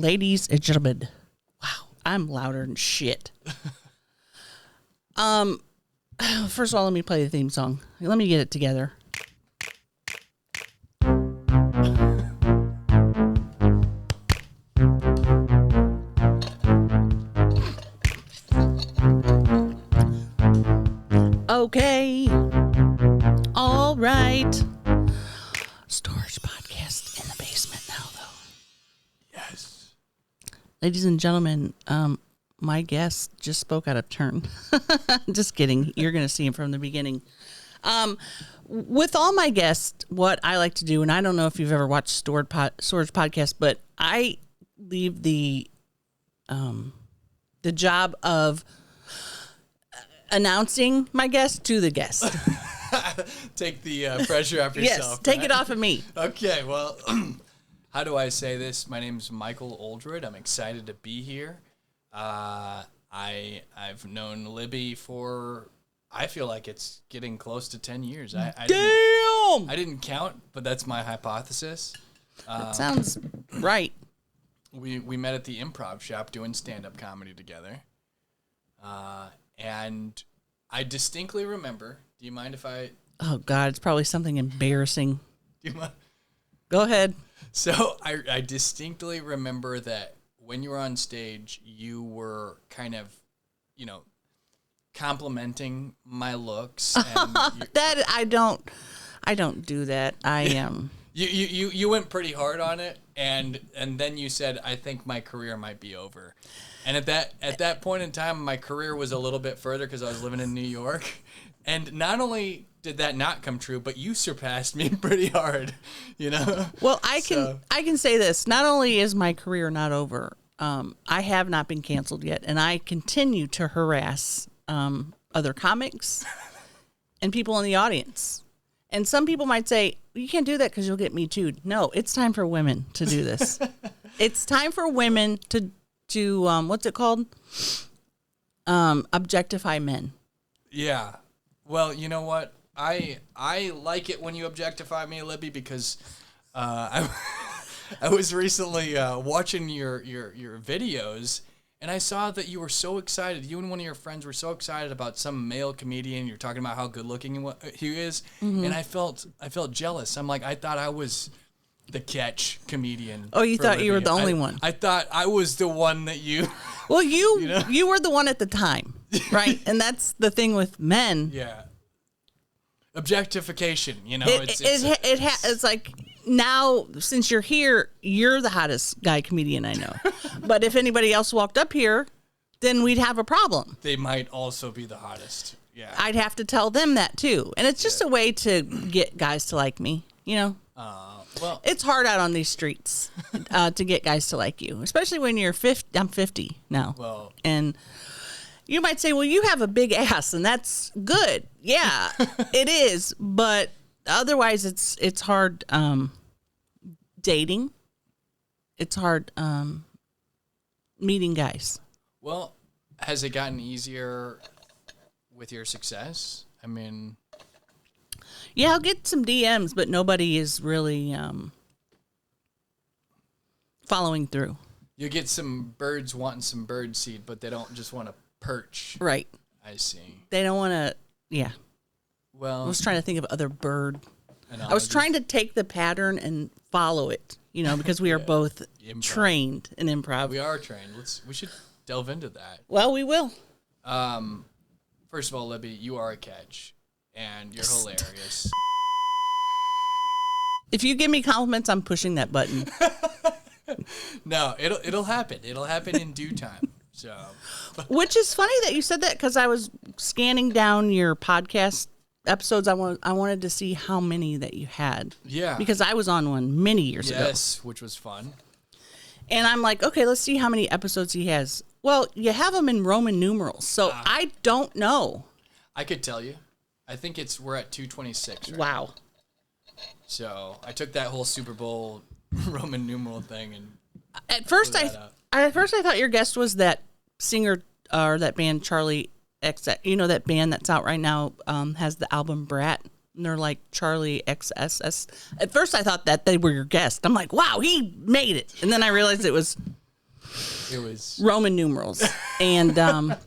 ladies and gentlemen. Wow, I'm louder than shit. First of all, let me play the theme song. Let me get it together. Okay. All right. Storage podcast in the basement now, though. Yes. Ladies and gentlemen, my guest just spoke out of turn. Just kidding. You're going to see him from the beginning. With all my guests, what I like to do, and I don't know if you've ever watched Storage Podcast, but I leave the job of announcing my guest to the guest. Take the pressure off yourself. Yes, take it off of me. Okay, well, how do I say this? My name's Michael Oldroyd. I'm excited to be here. I've known Libbie for, I feel like it's getting close to 10 years. Damn! I didn't count, but that's my hypothesis. That sounds right. We met at the Improv Shop doing stand-up comedy together. And I distinctly remember, do you mind if I... Oh, God, it's probably something embarrassing. Do you mind? Go ahead. So I distinctly remember that when you were on stage, you were kind of, complimenting my looks. And that I don't do that. I am. You went pretty hard on it, and then you said, I think my career might be over. And at that point in time, my career was a little bit further because I was living in New York. And not only did that not come true, but you surpassed me pretty hard, Well, I can say this. Not only is my career not over, I have not been canceled yet, and I continue to harass other comics and people in the audience. And some people might say, you can't do that because you'll get me too. No, it's time for women to do this. It's time for women to what's it called? Objectify men. Yeah. Well, you know what? I like it when you objectify me, Libbie, because I was recently watching your videos, and I saw that you were so excited. You and one of your friends were so excited about some male comedian. You're talking about how good looking he is, and I felt jealous. I'm like, I thought I was the catch comedian. Oh, you thought Libbie. you were the only one. I thought I was the one that you. Well, you were the one at the time, right? And that's the thing with men. Yeah. Objectification, It's like, now since you're here, you're the hottest guy comedian I know. But if anybody else walked up here, then we'd have a problem. They might also be the hottest. Yeah. I'd have to tell them that too. And it's just a way to get guys to like me, Well, it's hard out on these streets to get guys to like you, especially when you're 50. I'm 50 now. Well, and you might say, well, you have a big ass, and that's good. Yeah, it is. But otherwise, it's hard dating. It's hard meeting guys. Well, has it gotten easier with your success? I mean... Yeah, I'll get some DMs, but nobody is really following through. You get some birds wanting some bird seed, but they don't just want to perch. Right. I see. They don't want to, yeah. Well, I was trying to think of other bird. analogies. I was trying to take the pattern and follow it, because we are both trained in improv. We are trained. We should delve into that. Well, we will. First of all, Libbie, you are a catch. And you're hilarious. If you give me compliments, I'm pushing that button. No, it'll happen. It'll happen in due time. So, which is funny that you said that, because I was scanning down your podcast episodes. I wanted to see how many that you had. Yeah. Because I was on one many years ago. Yes, which was fun. And I'm like, okay, let's see how many episodes he has. Well, you have them in Roman numerals, so I don't know. I could tell you. I think we're at 226 right Wow. now. So I took that whole Super Bowl Roman numeral thing and at first I thought your guest was that singer or that band Charlie X. That band that's out right now has the album Brat, and they're like Charlie XSS. At first I thought that they were your guest. I'm like, wow, he made it, and then I realized it was It was Roman numerals. And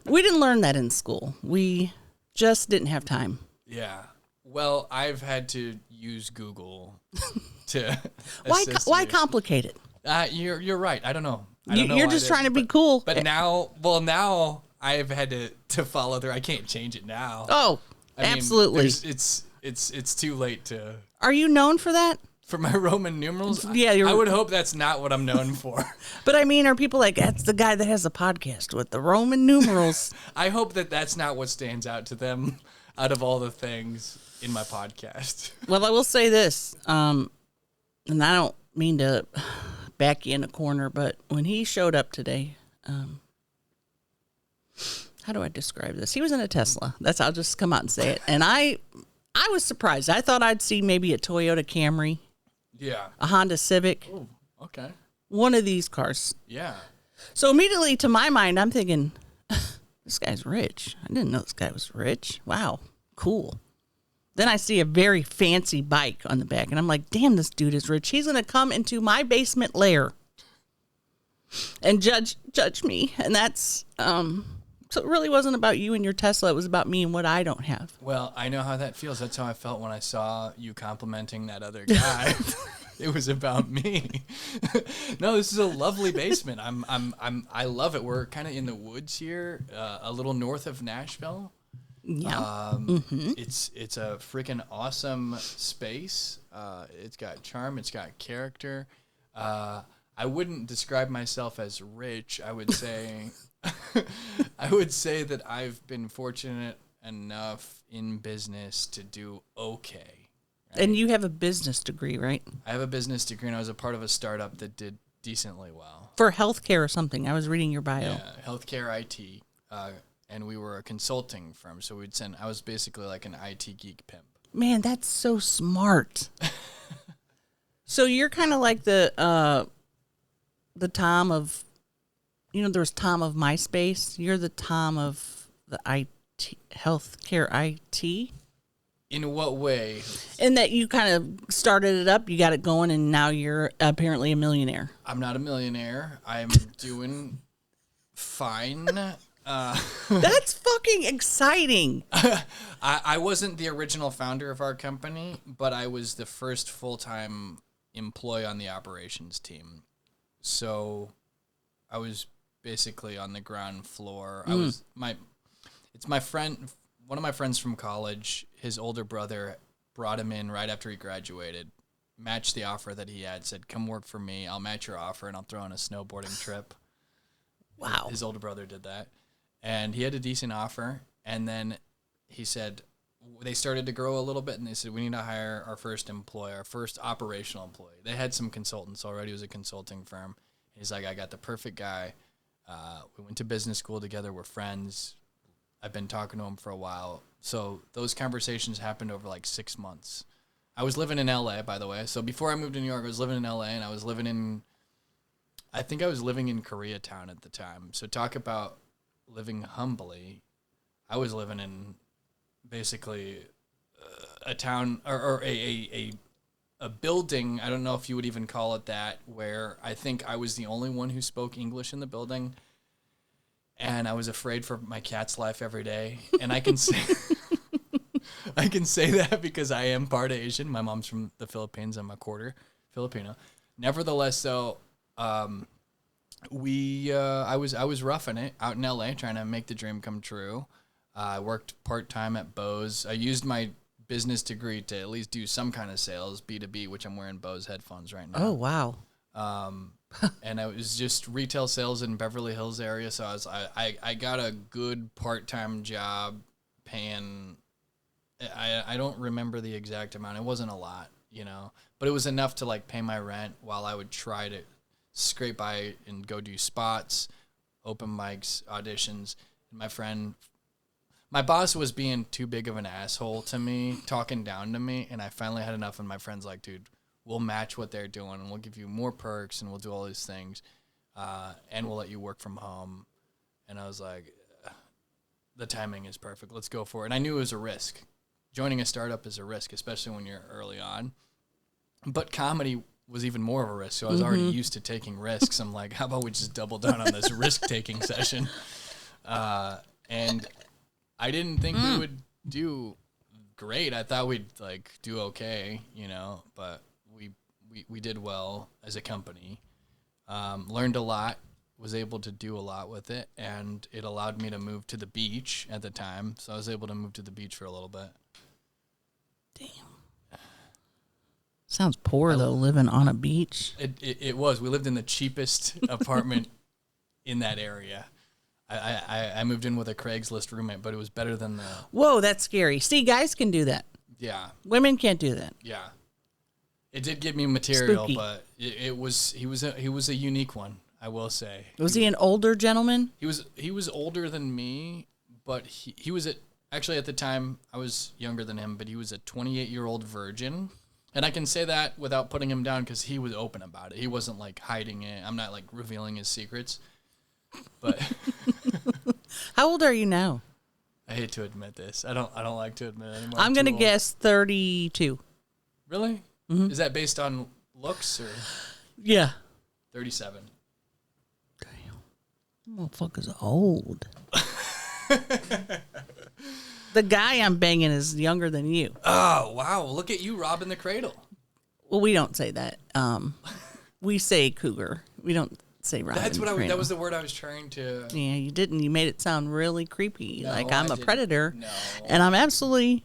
we didn't learn that in school. We just didn't have time. Yeah. Well, I've had to use Google to Why complicate it? You're right. I don't know. You're just trying to be cool. But now I've had to follow through. I can't change it now. Oh, absolutely. It's too late to. Are you known for that? For my Roman numerals? Yeah, I would hope that's not what I'm known for. But I mean, are people like, that's the guy that has a podcast with the Roman numerals? I hope that's not what stands out to them out of all the things in my podcast. Well, I will say this, and I don't mean to back you in a corner, but when he showed up today, how do I describe this? He was in a Tesla. I'll just come out and say it. And I was surprised. I thought I'd see maybe a Toyota Camry. Yeah. A Honda Civic. Oh, okay. One of these cars. Yeah. So immediately to my mind, I'm thinking, this guy's rich. I didn't know this guy was rich. Wow. Cool. Then I see a very fancy bike on the back, and I'm like, damn, this dude is rich. He's going to come into my basement lair and judge me. And that's, so it really wasn't about you and your Tesla. It was about me and what I don't have. Well, I know how that feels. That's how I felt when I saw you complimenting that other guy. It was about me. No, this is a lovely basement. I love it. We're kind of in the woods here, a little north of Nashville. Yeah. It's a freaking awesome space. It's got charm. It's got character. I wouldn't describe myself as rich. I would say that I've been fortunate enough in business to do okay. Right? And you have a business degree, right? I have a business degree, and I was a part of a startup that did decently well. For healthcare or something. I was reading your bio. Yeah, healthcare IT. And we were a consulting firm, so I was basically like an IT geek pimp. Man, that's so smart. So you're kind of like the Tom of, there was Tom of MySpace. You're the Tom of the IT, healthcare IT. In what way? In that you kind of started it up, you got it going, and now you're apparently a millionaire. I'm not a millionaire. I'm doing fine. That's fucking exciting. I wasn't the original founder of our company, but I was the first full-time employee on the operations team. So I was basically on the ground floor. It's my friend, one of my friends from college, his older brother brought him in right after he graduated, matched the offer that he had, said, come work for me. I'll match your offer and I'll throw in a snowboarding trip. Wow. His older brother did that. And he had a decent offer. And then he said, they started to grow a little bit, and they said, we need to hire our first employee, our first operational employee. They had some consultants already. It was a consulting firm. He's like, I got the perfect guy. We went to business school together. We're friends. I've been talking to him for a while. So those conversations happened over like 6 months. I was living in L.A., by the way. So before I moved to New York, I was living in L.A., and I was living in Koreatown at the time. So talk about living humbly. I was living in basically a town or a building. I don't know if you would even call it that, where I think I was the only one who spoke English in the building. And I was afraid for my cat's life every day. And I can say that because I am part Asian. My mom's from the Philippines. I'm a quarter Filipino. Nevertheless, though, I was roughing it out in LA, trying to make the dream come true. I worked part-time at Bose. I used my business degree to at least do some kind of sales, B2B, which I'm wearing Bose headphones right now. Oh, wow. And I was just retail sales in Beverly Hills area. So I got a good part-time job paying, I don't remember the exact amount. It wasn't a lot, but it was enough to like pay my rent while I would try to scrape by and go do spots, open mics, auditions. And my boss was being too big of an asshole to me, talking down to me, and I finally had enough, and my friend's like, dude, we'll match what they're doing, and we'll give you more perks, and we'll do all these things, and we'll let you work from home. And I was like, the timing is perfect. Let's go for it. And I knew it was a risk. Joining a startup is a risk, especially when you're early on. But comedy was even more of a risk. So I was already used to taking risks. I'm like, how about we just double down on this risk-taking session? And I didn't think we would do great. I thought we'd like do okay, you know, but we did well as a company. Learned a lot, was able to do a lot with it, and it allowed me to move to the beach at the time. So I was able to move to the beach for a little bit. Damn. Sounds poor, though, living on a beach. It was. We lived in the cheapest apartment in that area. I moved in with a Craigslist roommate, but it was better than the... Whoa, that's scary. See, guys can do that. Yeah. Women can't do that. Yeah. It did give me material, Spooky. but he was a unique one, I will say. Was he an older gentleman? He was older than me, but he was actually at the time I was younger than him, but he was a 28-year-old virgin. And I can say that without putting him down because he was open about it. He wasn't like hiding it. I'm not like revealing his secrets. But how old are you now? I hate to admit this. I don't like to admit it anymore. I'm going to guess 32. Really? Mm-hmm. Is that based on looks or? Yeah. 37. Damn. Motherfucker's old. The guy I'm banging is younger than you. Oh, wow. Look at you robbing the cradle. Well, we don't say that. We say cougar. We don't say robbing That's what the cradle. that was the word I was trying to. Yeah, you didn't. You made it sound really creepy. No, like I'm a didn't. predator. No. And I'm absolutely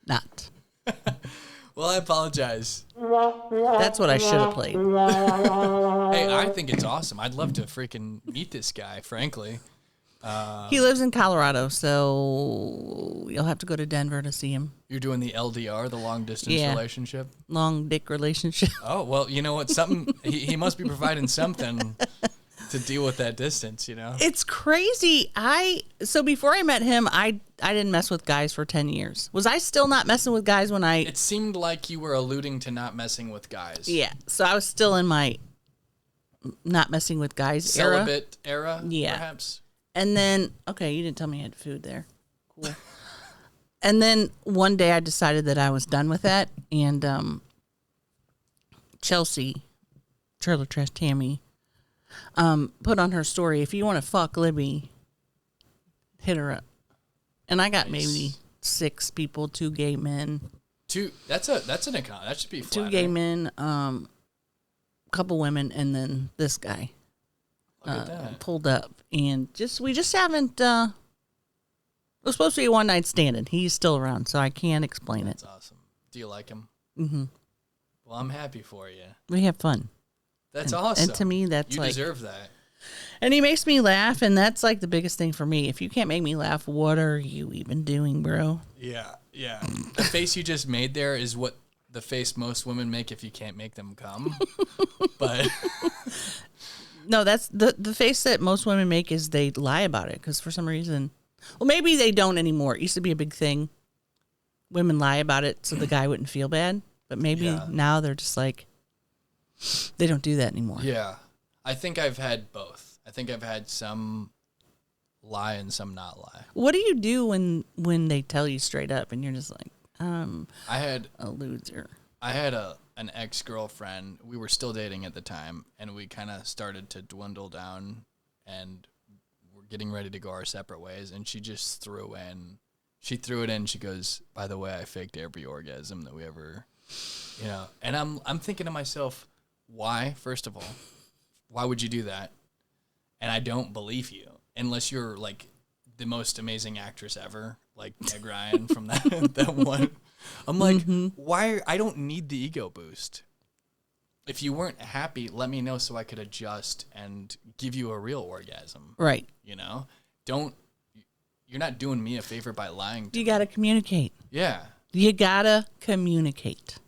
not. Well, I apologize. That's what I should have played. Hey, I think it's awesome. I'd love to freaking meet this guy, frankly. He lives in Colorado, so you'll have to go to Denver to see him. You're doing the LDR, the long distance relationship? Long dick relationship. Oh, well, you know what? He must be providing something to deal with that distance, you know? It's crazy. So before I met him, I didn't mess with guys for 10 years. Was I still not messing with guys when I... It seemed like you were alluding to not messing with guys. Yeah. So I was still in my not messing with guys Celibate era, yeah. perhaps? And then, okay, you didn't tell me you had food there. Cool. And then one day I decided that I was done with that. And Chelsea, Trailer Trash Tammy, put on her story, if you want to fuck Libbie, hit her up. And I got maybe 6 people, 2 gay men. That's an account. That should be flattering. 2 gay men, couple women, and then this guy. Look at that. Pulled up, and we just haven't. It was supposed to be a one night stand, and he's still around, so I can't explain That's it. awesome. Do you like him? Mm-hmm. Well, I'm happy for you. We have fun. That's awesome. And to me, that's you like, deserve that. And he makes me laugh, and that's like the biggest thing for me. If you can't make me laugh, what are you even doing, bro? Yeah. The face you just made there is what the face most women make if you can't make them come. But no, that's the face that most women make is they lie about it because for some reason, well, maybe they don't anymore. It used to be a big thing. Women lie about it so the guy wouldn't feel bad, but maybe now they're just like they don't do that anymore. Yeah, I think I've had both. I think I've had some lie and some not lie. What do you do when they tell you straight up and you're just like, I had a loser. I had an ex-girlfriend. We were still dating at the time, and we kind of started to dwindle down, and we're getting ready to go our separate ways. And she just threw it in. She goes, "By the way, I faked every orgasm that we ever, you know." And I'm thinking to myself, why? First of all, why would you do that? And I don't believe you unless you're like the most amazing actress ever, like Meg Ryan from that one. I'm like, why? I don't need the ego boost. If you weren't happy, let me know so I could adjust and give you a real orgasm. Right. You know, you're not doing me a favor by lying to me. You got to communicate. Yeah. You got to communicate.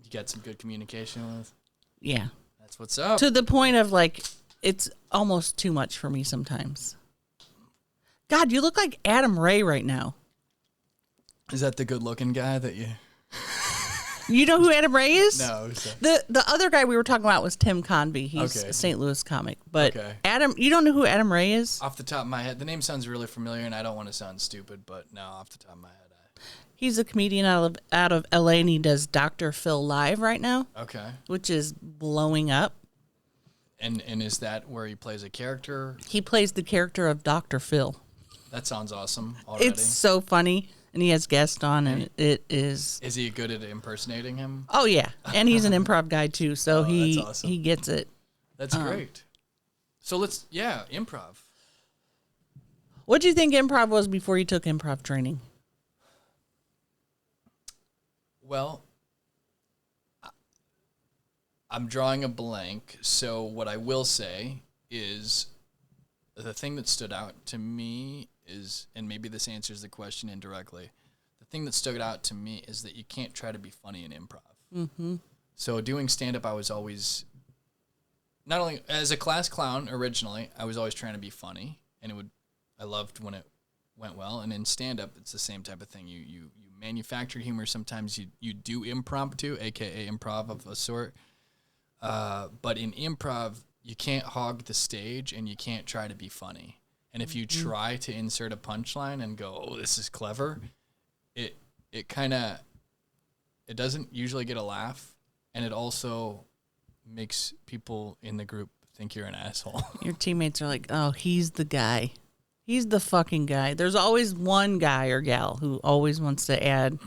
You got some good communication with? Yeah. That's what's up. To the point of like, it's almost too much for me sometimes. God, you look like Adam Ray right now. Is that the good-looking guy that you... You know who Adam Ray is? No. The other guy we were talking about was Tim Convey. He's a St. Louis comic. But Adam, you don't know who Adam Ray is? Off the top of my head, the name sounds really familiar, and I don't want to sound stupid, but no, off the top of my head. He's a comedian out of LA, and he does Dr. Phil Live right now. Okay. Which is blowing up. And is that where he plays a character? He plays the character of Dr. Phil. That sounds awesome already. It's so funny, and he has guests on, and it is. Is he good at impersonating him? Oh yeah, and he's an improv guy too, so that's awesome. he gets it. That's great. So improv. What do you think improv was before you took improv training? Well, I'm drawing a blank, so what I will say is the thing that stood out to me is, and maybe this answers the question indirectly, the thing that stood out to me is that you can't try to be funny in improv. Mm-hmm. So doing stand-up, I was always, not only as a class clown originally, I was always trying to be funny, and I loved when it went well, and in stand-up, it's the same type of thing. You manufacture humor. Sometimes you do impromptu, aka improv of a sort. But in improv, you can't hog the stage and you can't try to be funny. And if you try to insert a punchline and go, "Oh, this is clever," it doesn't usually get a laugh, and it also makes people in the group think you're an asshole. Your teammates are like, "Oh, he's the guy. He's the fucking guy." There's always one guy or gal who always wants to add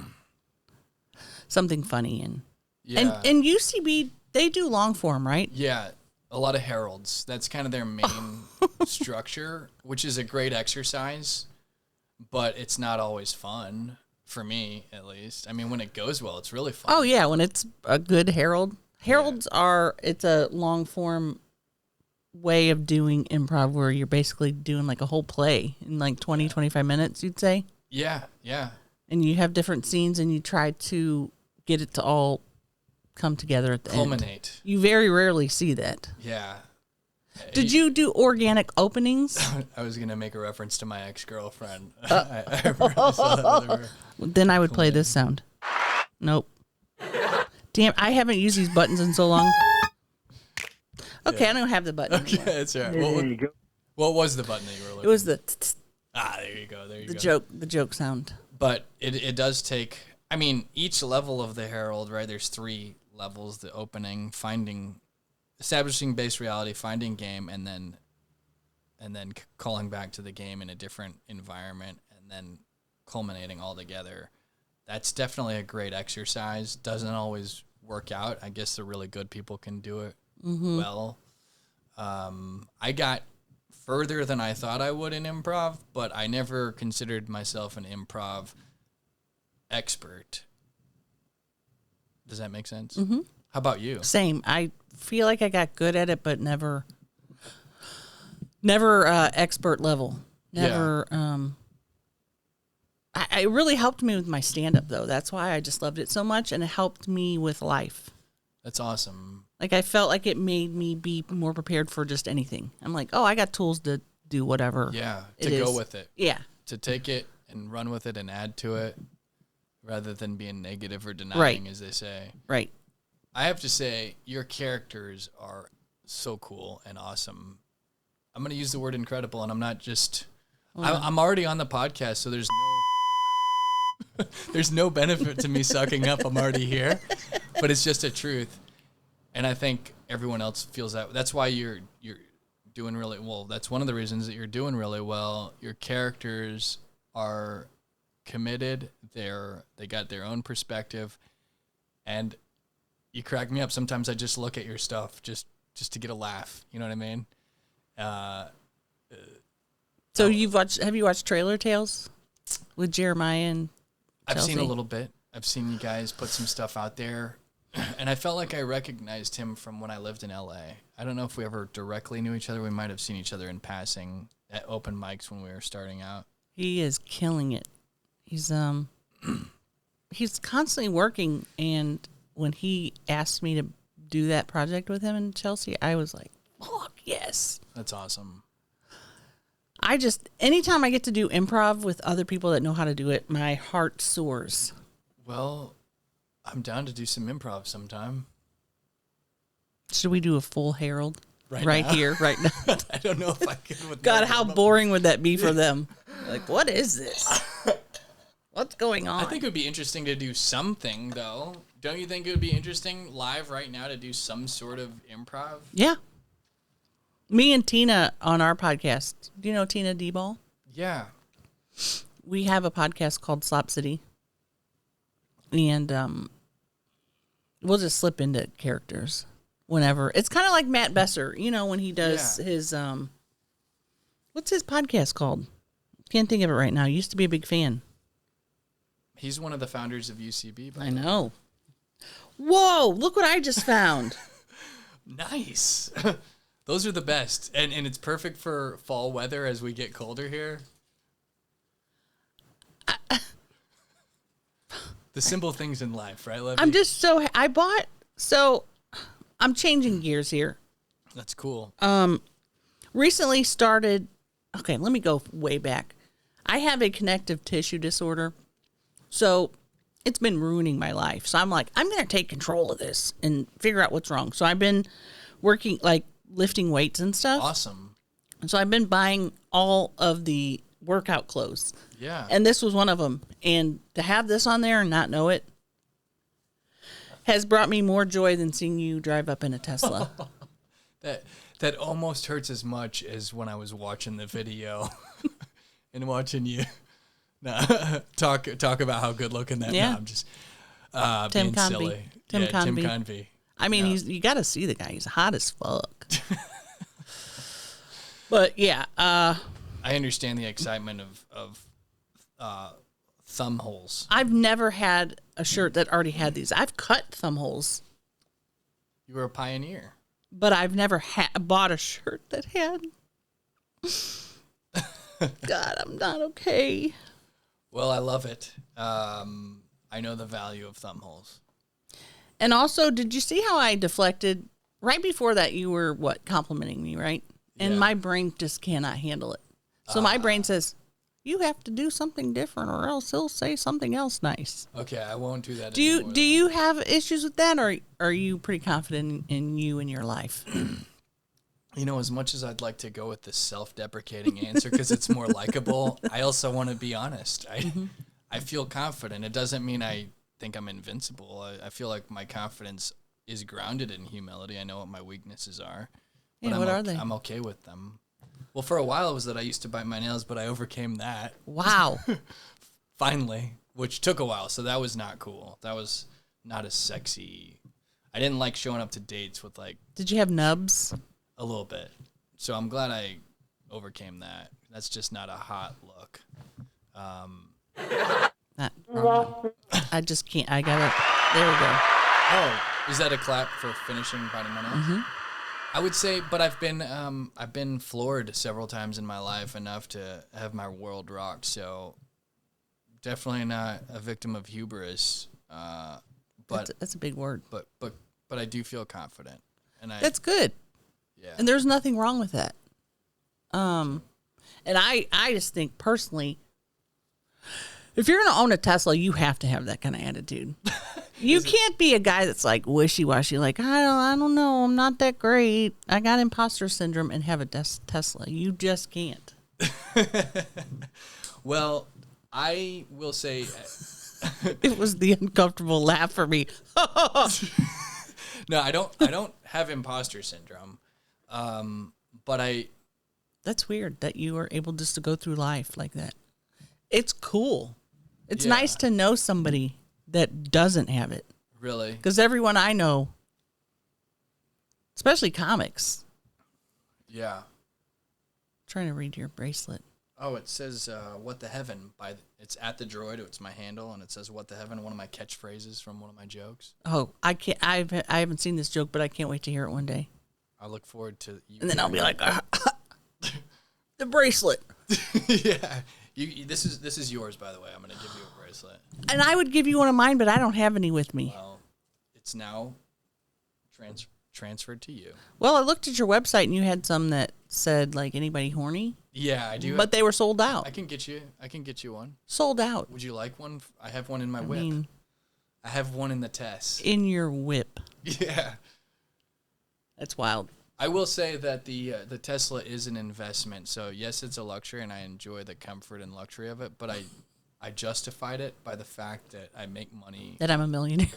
something funny in. Yeah. And UCB, they do long form, right? Yeah, a lot of heralds. That's kind of their main structure, which is a great exercise, but it's not always fun, for me at least. I mean, when it goes well, it's really fun. Oh, yeah, when it's a good herald. Heralds it's a long form way of doing improv where you're basically doing like a whole play in like 20, 25 minutes, you'd say. Yeah, yeah. And you have different scenes and you try to get it to all come together at the Culminate. end. You very rarely see that. Yeah. Did you do organic openings? I was going to make a reference to my ex-girlfriend. I really saw that. Then I would play this sound. Nope. Damn, I haven't used these buttons in so long. Okay, I don't have the button anymore. Okay, that's right. There you go. What was the button that you were looking for? It was the there you go. There you go. The joke sound. But it does take, I mean, each level of the Herald, right? There's 3 levels: the opening, establishing base reality, finding game, and then calling back to the game in a different environment, and then culminating all together. That's definitely a great exercise. Doesn't always work out. I guess the really good people can do it well. I got further than I thought I would in improv, but I never considered myself an improv expert. Does that make sense? Mm-hmm. How about you? Same. I feel like I got good at it, but never expert level. Never. Yeah. It really helped me with my stand-up, though. That's why I just loved it so much, and it helped me with life. That's awesome. Like, I felt like it made me be more prepared for just anything. I'm like, oh, I got tools to do whatever. Yeah, to go with it. Yeah. To take it and run with it and add to it rather than being negative or denying, as they say. Right. I have to say, your characters are so cool and awesome. I'm going to use the word incredible, and I'm not just... I'm already on the podcast, so there's no benefit to me sucking up. I'm already here, but it's just a truth. And I think everyone else feels that. That's why you're doing really well. That's one of the reasons that you're doing really well. Your characters are committed. They got their own perspective, and you crack me up. Sometimes I just look at your stuff just to get a laugh. You know what I mean? So have you watched Trailer Tales with Jeremiah and Chelsea? I've seen a little bit. I've seen you guys put some stuff out there, and I felt like I recognized him from when I lived in LA. I don't know if we ever directly knew each other. We might have seen each other in passing at open mics when we were starting out. He is killing it. He's constantly working, and when he asked me to do that project with him and Chelsea, I was like, fuck yes. That's awesome. Anytime I get to do improv with other people that know how to do it, my heart soars. Well, I'm down to do some improv sometime. Should we do a full Herald? Right now? Here, right now. I don't know if I can. God, how boring would that be for them? Like, what is this? What's going on? I think it would be interesting to do something, though. Don't you think it would be interesting live right now to do some sort of improv? Yeah. Me and Tina on our podcast. Do you know Tina D-Ball? Yeah. We have a podcast called Slop City. And we'll just slip into characters whenever. It's kind of like Matt Besser, when he does his, what's his podcast called? Can't think of it right now. Used to be a big fan. He's one of the founders of UCB. I know. Whoa, look what I just found. Nice. Those are the best. And it's perfect for fall weather as we get colder here. The simple things in life, right, Libbie? I'm just I'm changing gears here. That's cool. Recently started, okay, let me go way back. I have a connective tissue disorder. So it's been ruining my life. So I'm like, I'm going to take control of this and figure out what's wrong. So I've been working, like lifting weights and stuff. Awesome. So I've been buying all of the workout clothes. Yeah. And this was one of them. And to have this on there and not know it has brought me more joy than seeing you drive up in a Tesla. That almost hurts as much as when I was watching the video and watching you talk about how good looking that. Yeah. No, I'm just Tim being Convey. silly. Tim Convey. Tim Convey. I mean, you got to see the guy. He's hot as fuck. But yeah, I understand the excitement of thumb holes. I've never had a shirt that already had these. I've cut thumb holes. You were a pioneer. But I've never bought a shirt that had. God, I'm not okay. Well, I love it. I know the value of thumb holes. And also, did you see how I deflected? Right before that, you were, complimenting me, right? And my brain just cannot handle it. So my brain says, you have to do something different or else he'll say something else nice. Okay, I won't do that anymore. Do you have issues with that, or are you pretty confident in you and your life? As much as I'd like to go with the self-deprecating answer because it's more likable, I also want to be honest. I feel confident. It doesn't mean I think I'm invincible. I feel like my confidence is grounded in humility. I know what my weaknesses are. Yeah, what are they? I'm okay with them. Well, for a while it was that I used to bite my nails, but I overcame that. Wow. Finally, which took a while, so that was not cool. That was not as sexy. I didn't like showing up to dates with Did you have nubs? A little bit. So I'm glad I overcame that. That's just not a hot look. I just can't. I got it. There we go. Oh, is that a clap for finishing biting my nails? Mm-hmm. I would say, but I've been floored several times in my life enough to have my world rocked. So definitely not a victim of hubris. But that's a big word. But I do feel confident, and that's good. Yeah, and there's nothing wrong with that. And I just think personally, if you're going to own a Tesla, you have to have that kind of attitude. You can't be a guy that's like wishy-washy, like, I don't know, I'm not that great. I got imposter syndrome and have a Tesla. You just can't. Well, I will say... It was the uncomfortable laugh for me. No, I don't have imposter syndrome. But I... That's weird that you are able just to go through life like that. It's cool. It's nice to know somebody that doesn't have it. Really? Because everyone I know, especially comics. Yeah. I'm trying to read your bracelet. Oh, it says "What the Heaven" it's at the Droid. It's my handle, and it says "What the Heaven," one of my catchphrases from one of my jokes. Oh, I can't. I haven't seen this joke, but I can't wait to hear it one day. I look forward to you. And then I'll be like, the bracelet. Yeah. This is yours, by the way. I'm going to give you a bracelet. And I would give you one of mine, but I don't have any with me. Well, it's now transferred to you. Well, I looked at your website and you had some that said like anybody horny. Yeah, I do. But they were sold out. I can get you one. Sold out. Would you like one? I have one in my whip. I have one in the Tess. In your whip. Yeah. That's wild. I will say that the Tesla is an investment. So yes, it's a luxury, and I enjoy the comfort and luxury of it. But I justified it by the fact that I make money. That I'm a millionaire.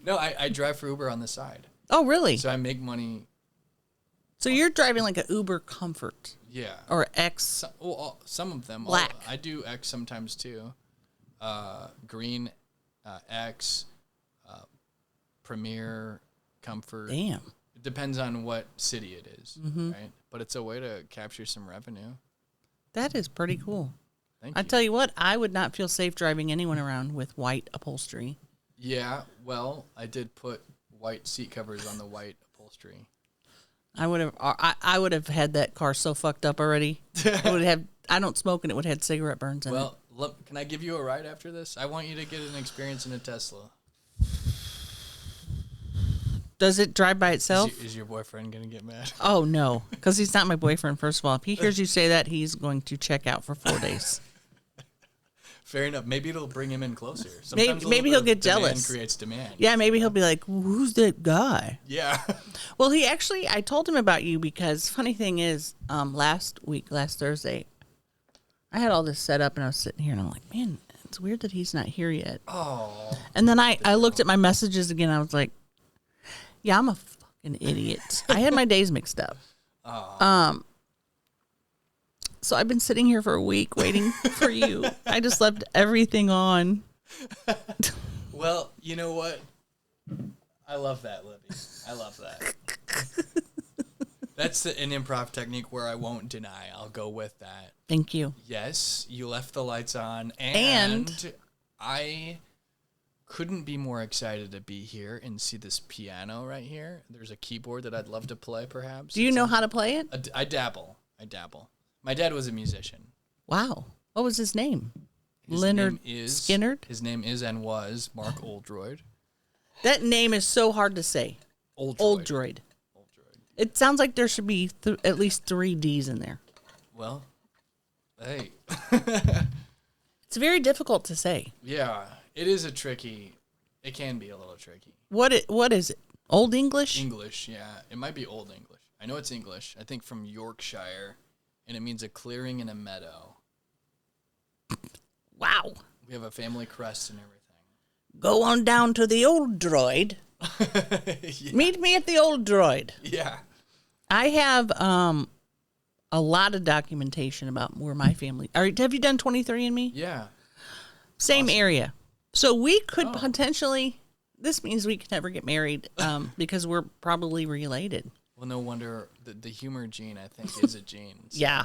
No, I drive for Uber on the side. Oh, really? So I make money. So you're driving like an Uber Comfort. Yeah. Or X. Some of them. Black. I do X sometimes too. Green, X, Premier, Comfort. Damn. It depends on what city it is, right? But it's a way to capture some revenue. That is pretty cool. Thank you. I tell you what, I would not feel safe driving anyone around with white upholstery. Yeah, well, I did put white seat covers on the white upholstery. I would have had that car so fucked up already. I don't smoke and it would have had cigarette burns in it. Well, can I give you a ride after this? I want you to get an experience in a Tesla. Does it drive by itself? Is your boyfriend going to get mad? Oh, no, because he's not my boyfriend, first of all. If he hears you say that, he's going to check out for 4 days. Fair enough. Maybe it'll bring him in closer. Maybe he'll get jealous. Creates demand. Yeah, maybe he'll be like, who's that guy? Yeah. Well, I told him about you because funny thing is, last Thursday, I had all this set up and I was sitting here and I'm like, man, it's weird that he's not here yet. Oh. And then I looked at my messages again. I was like, yeah, I'm a fucking idiot. I had my days mixed up. Oh. So I've been sitting here for a week waiting for you. I just left everything on. Well, you know what? I love that, Libbie. I love that. That's an improv technique where I won't deny. I'll go with that. Thank you. Yes, you left the lights on, and I couldn't be more excited to be here and see this piano right here. There's a keyboard that I'd love to play, perhaps. Do you know how to play it? I dabble. My dad was a musician. Wow. What was his name? Leonard Skinnerd? His name is and was Mark Oldroyd. That name is so hard to say. Oldroyd. It sounds like there should be at least 3 D's in there. Well, hey. It's very difficult to say. Yeah, it is it can be a little tricky. What is it? Old English? English, yeah. It might be Old English. I know it's English. I think from Yorkshire, and it means a clearing in a meadow. Wow. We have a family crest and everything. Go on down to the Oldroyd. Yeah. Meet me at the Oldroyd. Yeah. I have a lot of documentation about where my family... have you done 23andMe? Yeah. Same area. So we could potentially... This means we could never get married because we're probably related. Well, no wonder the humor gene, I think, is a gene. So yeah.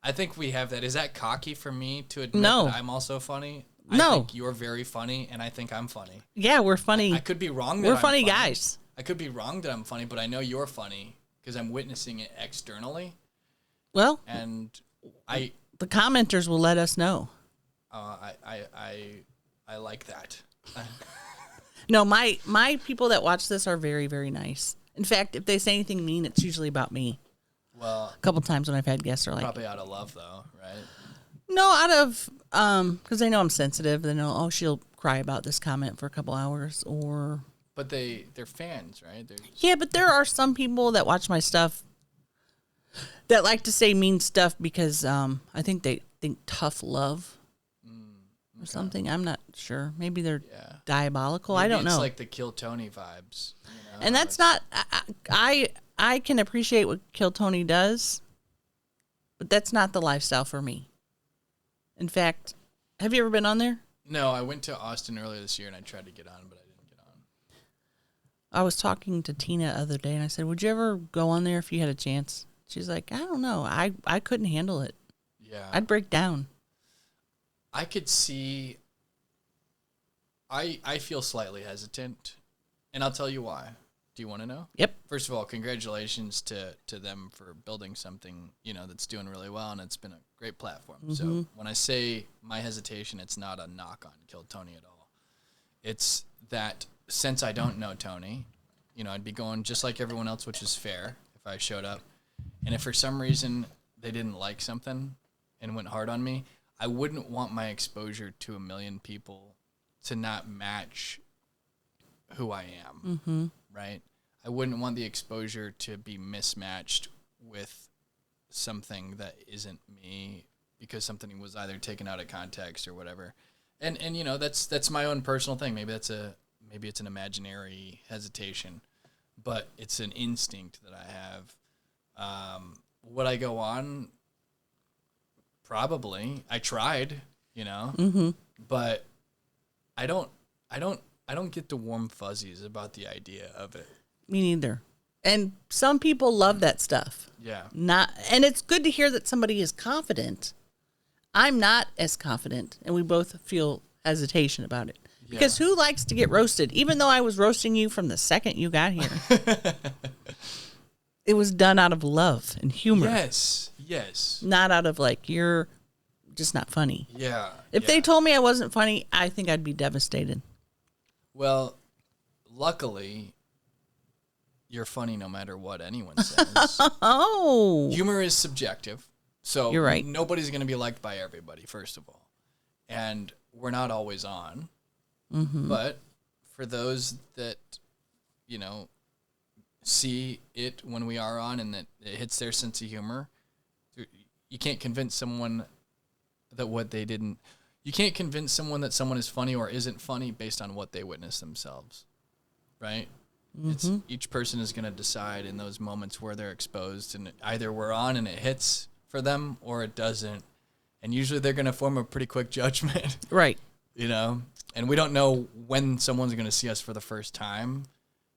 I think we have that. Is that cocky for me to admit that I'm also funny? No. I think you're very funny, and I think I'm funny. Yeah, we're funny. I could be wrong that we're I'm funny guys. I could be wrong that I'm funny, but I know you're funny because I'm witnessing it externally. Well, and the commenters will let us know. I like that. No, my people that watch this are very, very nice. In fact, if they say anything mean, it's usually about me. Well, a couple times when I've had guests are like... Probably out of love, though, right? No, out of... because they know I'm sensitive. They know, she'll cry about this comment for a couple hours, or... But they're fans, right? Yeah, but there are some people that watch my stuff that like to say mean stuff because I think they think tough love or something. I'm not sure. Maybe they're diabolical. Maybe I don't know. It's like the Kill Tony vibes. You know? And that's not... I can appreciate what Kill Tony does, but that's not the lifestyle for me. In fact, have you ever been on there? No, I went to Austin earlier this year and I tried to get on, but I didn't get on. I was talking to Tina the other day and I said, would you ever go on there if you had a chance? She's like, I don't know. I couldn't handle it. Yeah. I'd break down. I could see... I feel slightly hesitant, and I'll tell you why. Do you want to know? Yep. First of all, congratulations to them for building something, that's doing really well, and it's been a great platform. Mm-hmm. So when I say my hesitation, it's not a knock on Kill Tony at all. It's that since I don't know Tony, I'd be going just like everyone else, which is fair if I showed up. And if for some reason they didn't like something and went hard on me, I wouldn't want my exposure to 1 million people to not match who I am, right? I wouldn't want the exposure to be mismatched with something that isn't me because something was either taken out of context or whatever. And you know, that's my own personal thing. Maybe it's an imaginary hesitation, but it's an instinct that I have. Would I go on? Probably. I tried, you know, but I don't get the warm fuzzies about the idea of it. Me neither. And some people love that stuff. Yeah. And it's good to hear that somebody is confident. I'm not as confident, and we both feel hesitation about it. Yeah. Because who likes to get roasted? Even though I was roasting you from the second you got here. It was done out of love and humor. Yes. Not out of like, you're just not funny. Yeah. If they told me I wasn't funny, I think I'd be devastated. Well, luckily, you're funny no matter what anyone says. Oh. Humor is subjective. So you're right. Nobody's going to be liked by everybody, first of all. And we're not always on. But for those that, you know, see it when we are on and that it hits their sense of humor, you can't convince someone that you can't convince someone that someone is funny or isn't funny based on what they witness themselves, right? It's each person is going to decide in those moments where they're exposed, and either we're on and it hits for them or it doesn't. And usually they're going to form a pretty quick judgment. Right. You know, and we don't know when someone's going to see us for the first time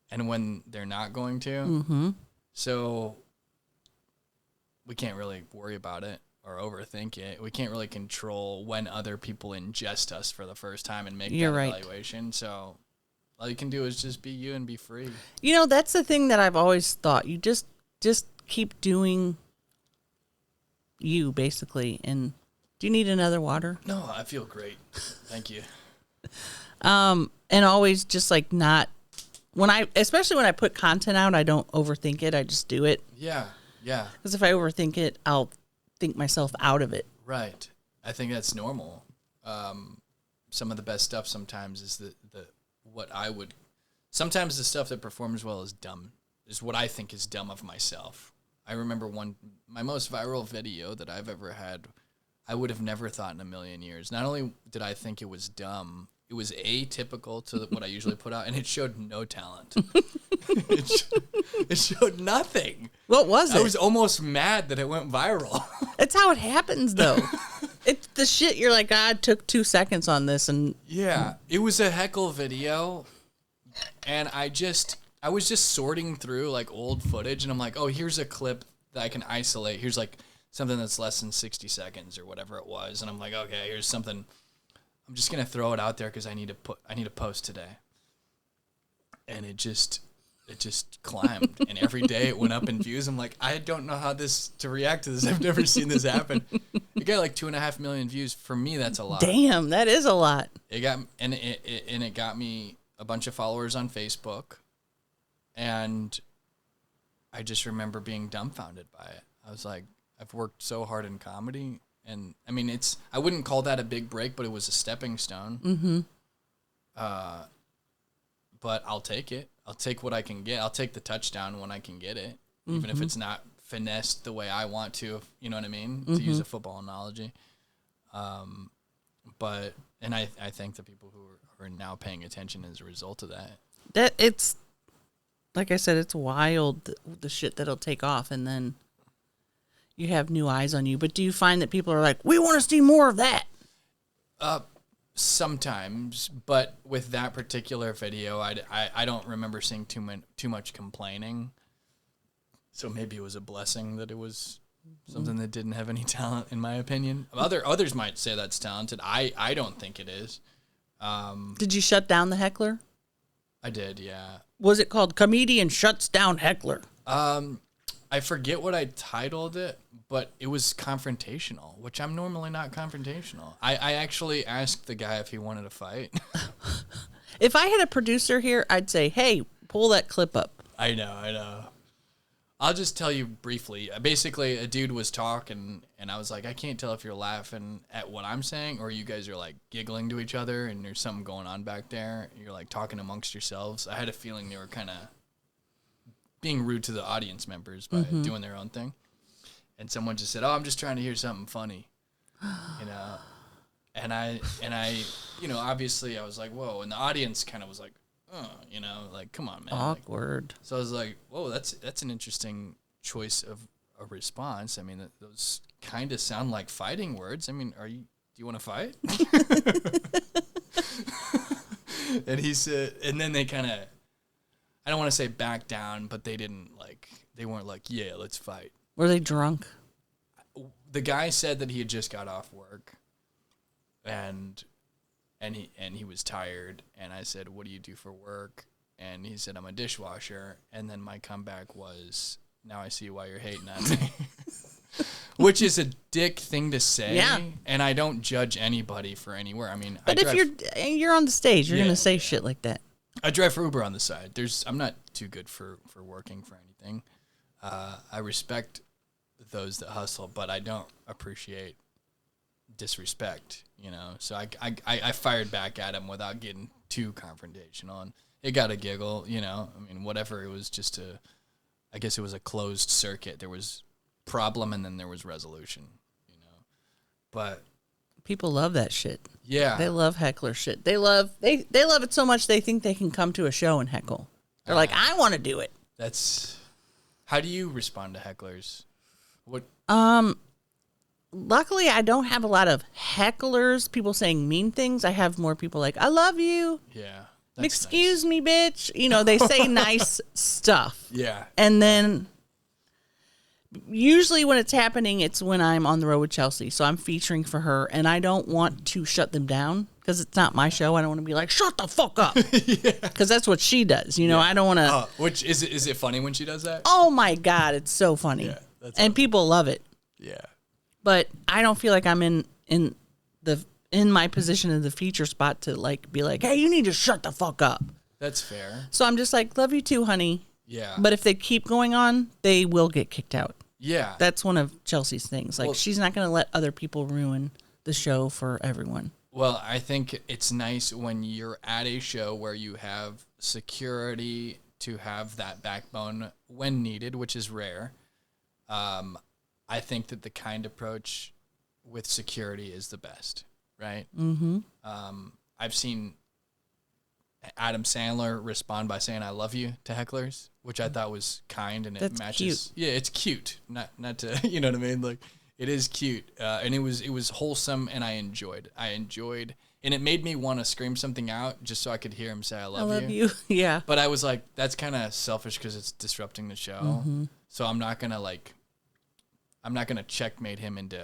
and when they're not going to. So we can't really worry about it or overthink it. We can't really control when other people ingest us for the first time and make that evaluation. So all you can do is just be you and be free. You know, that's the thing that I've always thought. You just keep doing you, basically. And do you need another water? No, I feel great. Thank you. And always just like not especially when I put content out, I don't overthink it. I just do it. Yeah. Because if I overthink it, I'll think myself out of it. Right. I think that's normal. Some of the best stuff sometimes is sometimes the stuff that performs well is what I think is dumb of myself. I remember my most viral video that I've ever had, I would have never thought in a million years. Not only did I think it was dumb, it was atypical to what I usually put out, and it showed no talent. It showed nothing. What was it? I was almost mad that it went viral. It's how it happens, though. It's the shit you're like, I took 2 seconds on this, and yeah, it was a heckle video, and I was just sorting through like old footage, and I'm like, oh, here's a clip that I can isolate. Here's like something that's less than 60 seconds or whatever it was, and I'm like, okay, here's something. I'm just gonna throw it out there because I need to post today, and it just climbed, and every day it went up in views. I'm like, I don't know how to react to this. I've never seen this happen. It got like 2.5 million views. For me, that's a lot. Damn, that is a lot. It got me a bunch of followers on Facebook, and I just remember being dumbfounded by it. I was like, I've worked so hard in comedy, and I mean, I wouldn't call that a big break, but it was a stepping stone. But I'll take it. I'll take what I can get. I'll take the touchdown when I can get it, even if it's not finessed the way I want to, you know what I mean? To use a football analogy. But I thank the people who are now paying attention as a result of that. That it's, like I said, it's wild, the shit that'll take off, and then you have new eyes on you. But do you find that people are like, we want to see more of that? Sometimes, but with that particular video, I don't remember seeing too much complaining. So maybe it was a blessing that it was something that didn't have any talent, in my opinion. Others might say that's talented. I don't think it is. Did you shut down the heckler? I did, yeah. Was it called Comedian Shuts Down Heckler? I forget what I titled it, but it was confrontational, which I'm normally not confrontational. I actually asked the guy if he wanted to fight. If I had a producer here, I'd say, hey, pull that clip up. I know. I'll just tell you briefly. Basically, a dude was talking, and I was like, I can't tell if you're laughing at what I'm saying or you guys are, like, giggling to each other and there's something going on back there. You're, like, talking amongst yourselves. I had a feeling they were kind of being rude to the audience members by doing their own thing. And someone just said, oh, I'm just trying to hear something funny. you know. And I, you know, obviously I was like, whoa, and the audience kind of was like, oh, you know, like, come on, man. Awkward. Like, so I was like, whoa, that's an interesting choice of a response. I mean, those kind of sound like fighting words. I mean, do you want to fight? And he said, and then they kind of, I don't want to say back down, but they weren't like, yeah, let's fight. Were they drunk? The guy said that he had just got off work. And he was tired, and I said, what do you do for work? And he said, I'm a dishwasher. And then my comeback was, now I see why you're hating on me. Which is a dick thing to say. Yeah. And I don't judge anybody for anywhere. I mean, but if you're on the stage, you're gonna say shit like that. I drive for Uber on the side. I'm not too good for working for anything. I respect those that hustle, but I don't appreciate disrespect, you know. So I fired back at him without getting too confrontational, and it got a giggle, you know. I mean, whatever, it was just I guess it was a closed circuit. There was problem and then there was resolution, you know. But people love that shit. Yeah. They love heckler shit. They love it so much they think they can come to a show and heckle. They're like, I want to do it. How do you respond to hecklers? What Luckily, I don't have a lot of hecklers, people saying mean things. I have more people like, I love you. Yeah. Excuse me, bitch. You know, they say nice stuff. Yeah. And then usually when it's happening, it's when I'm on the road with Chelsea. So I'm featuring for her, and I don't want to shut them down because it's not my show. I don't want to be like, shut the fuck up. Because that's what she does. You know, I don't want to. Which is it funny when she does that? Oh, my God. It's so funny. Yeah, and people love it. Yeah. But I don't feel like I'm in my position in the feature spot to like be like, hey, you need to shut the fuck up. That's fair. So I'm just like, love you too, honey. Yeah. But if they keep going on, they will get kicked out. Yeah. That's one of Chelsea's things. Like, she's not going to let other people ruin the show for everyone. Well, I think it's nice when you're at a show where you have security to have that backbone when needed, which is rare. I think that the kind approach with security is the best, right? Mm-hmm. I've seen Adam Sandler respond by saying "I love you" to hecklers, which I thought was kind, and it matches. Cute. Yeah, it's cute. Not to you know what I mean. Like, it is cute, and it was wholesome, and I enjoyed, and it made me want to scream something out just so I could hear him say "I love you." Yeah. But I was like, that's kind of selfish because it's disrupting the show. Mm-hmm. So I'm not gonna checkmate him into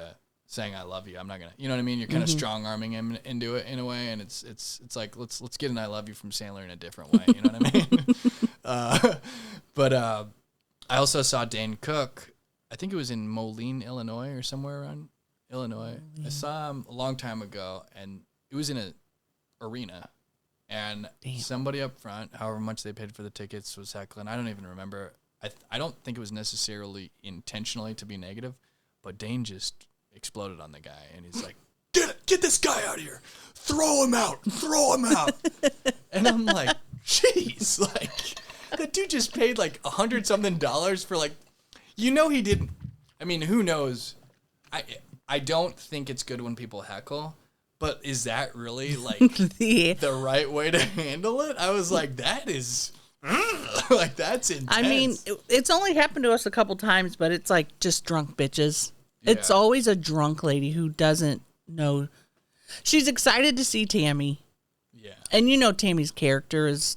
saying I love you. I'm not gonna, you know what I mean? You're kind of strong arming him into it in a way, and it's like let's get an I love you from Sandler in a different way. You know what I mean? But I also saw Dane Cook. I think it was in Moline, Illinois, or somewhere around Illinois. I saw him a long time ago, and it was in an arena, and somebody up front, however much they paid for the tickets, was heckling. I don't even remember. I don't think it was necessarily intentionally to be negative, but Dane just exploded on the guy, and he's like, get this guy out of here, throw him out. And I'm like, jeez, like, the dude just paid like $100-something for, like, you know, he didn't. I mean, who knows? I don't think it's good when people heckle, but is that really like the right way to handle it? I was like, that is like, that's intense. I mean, it's only happened to us a couple times, but it's like just drunk bitches. Yeah. It's always a drunk lady who doesn't know. She's excited to see Tammy. Yeah. And you know Tammy's character is,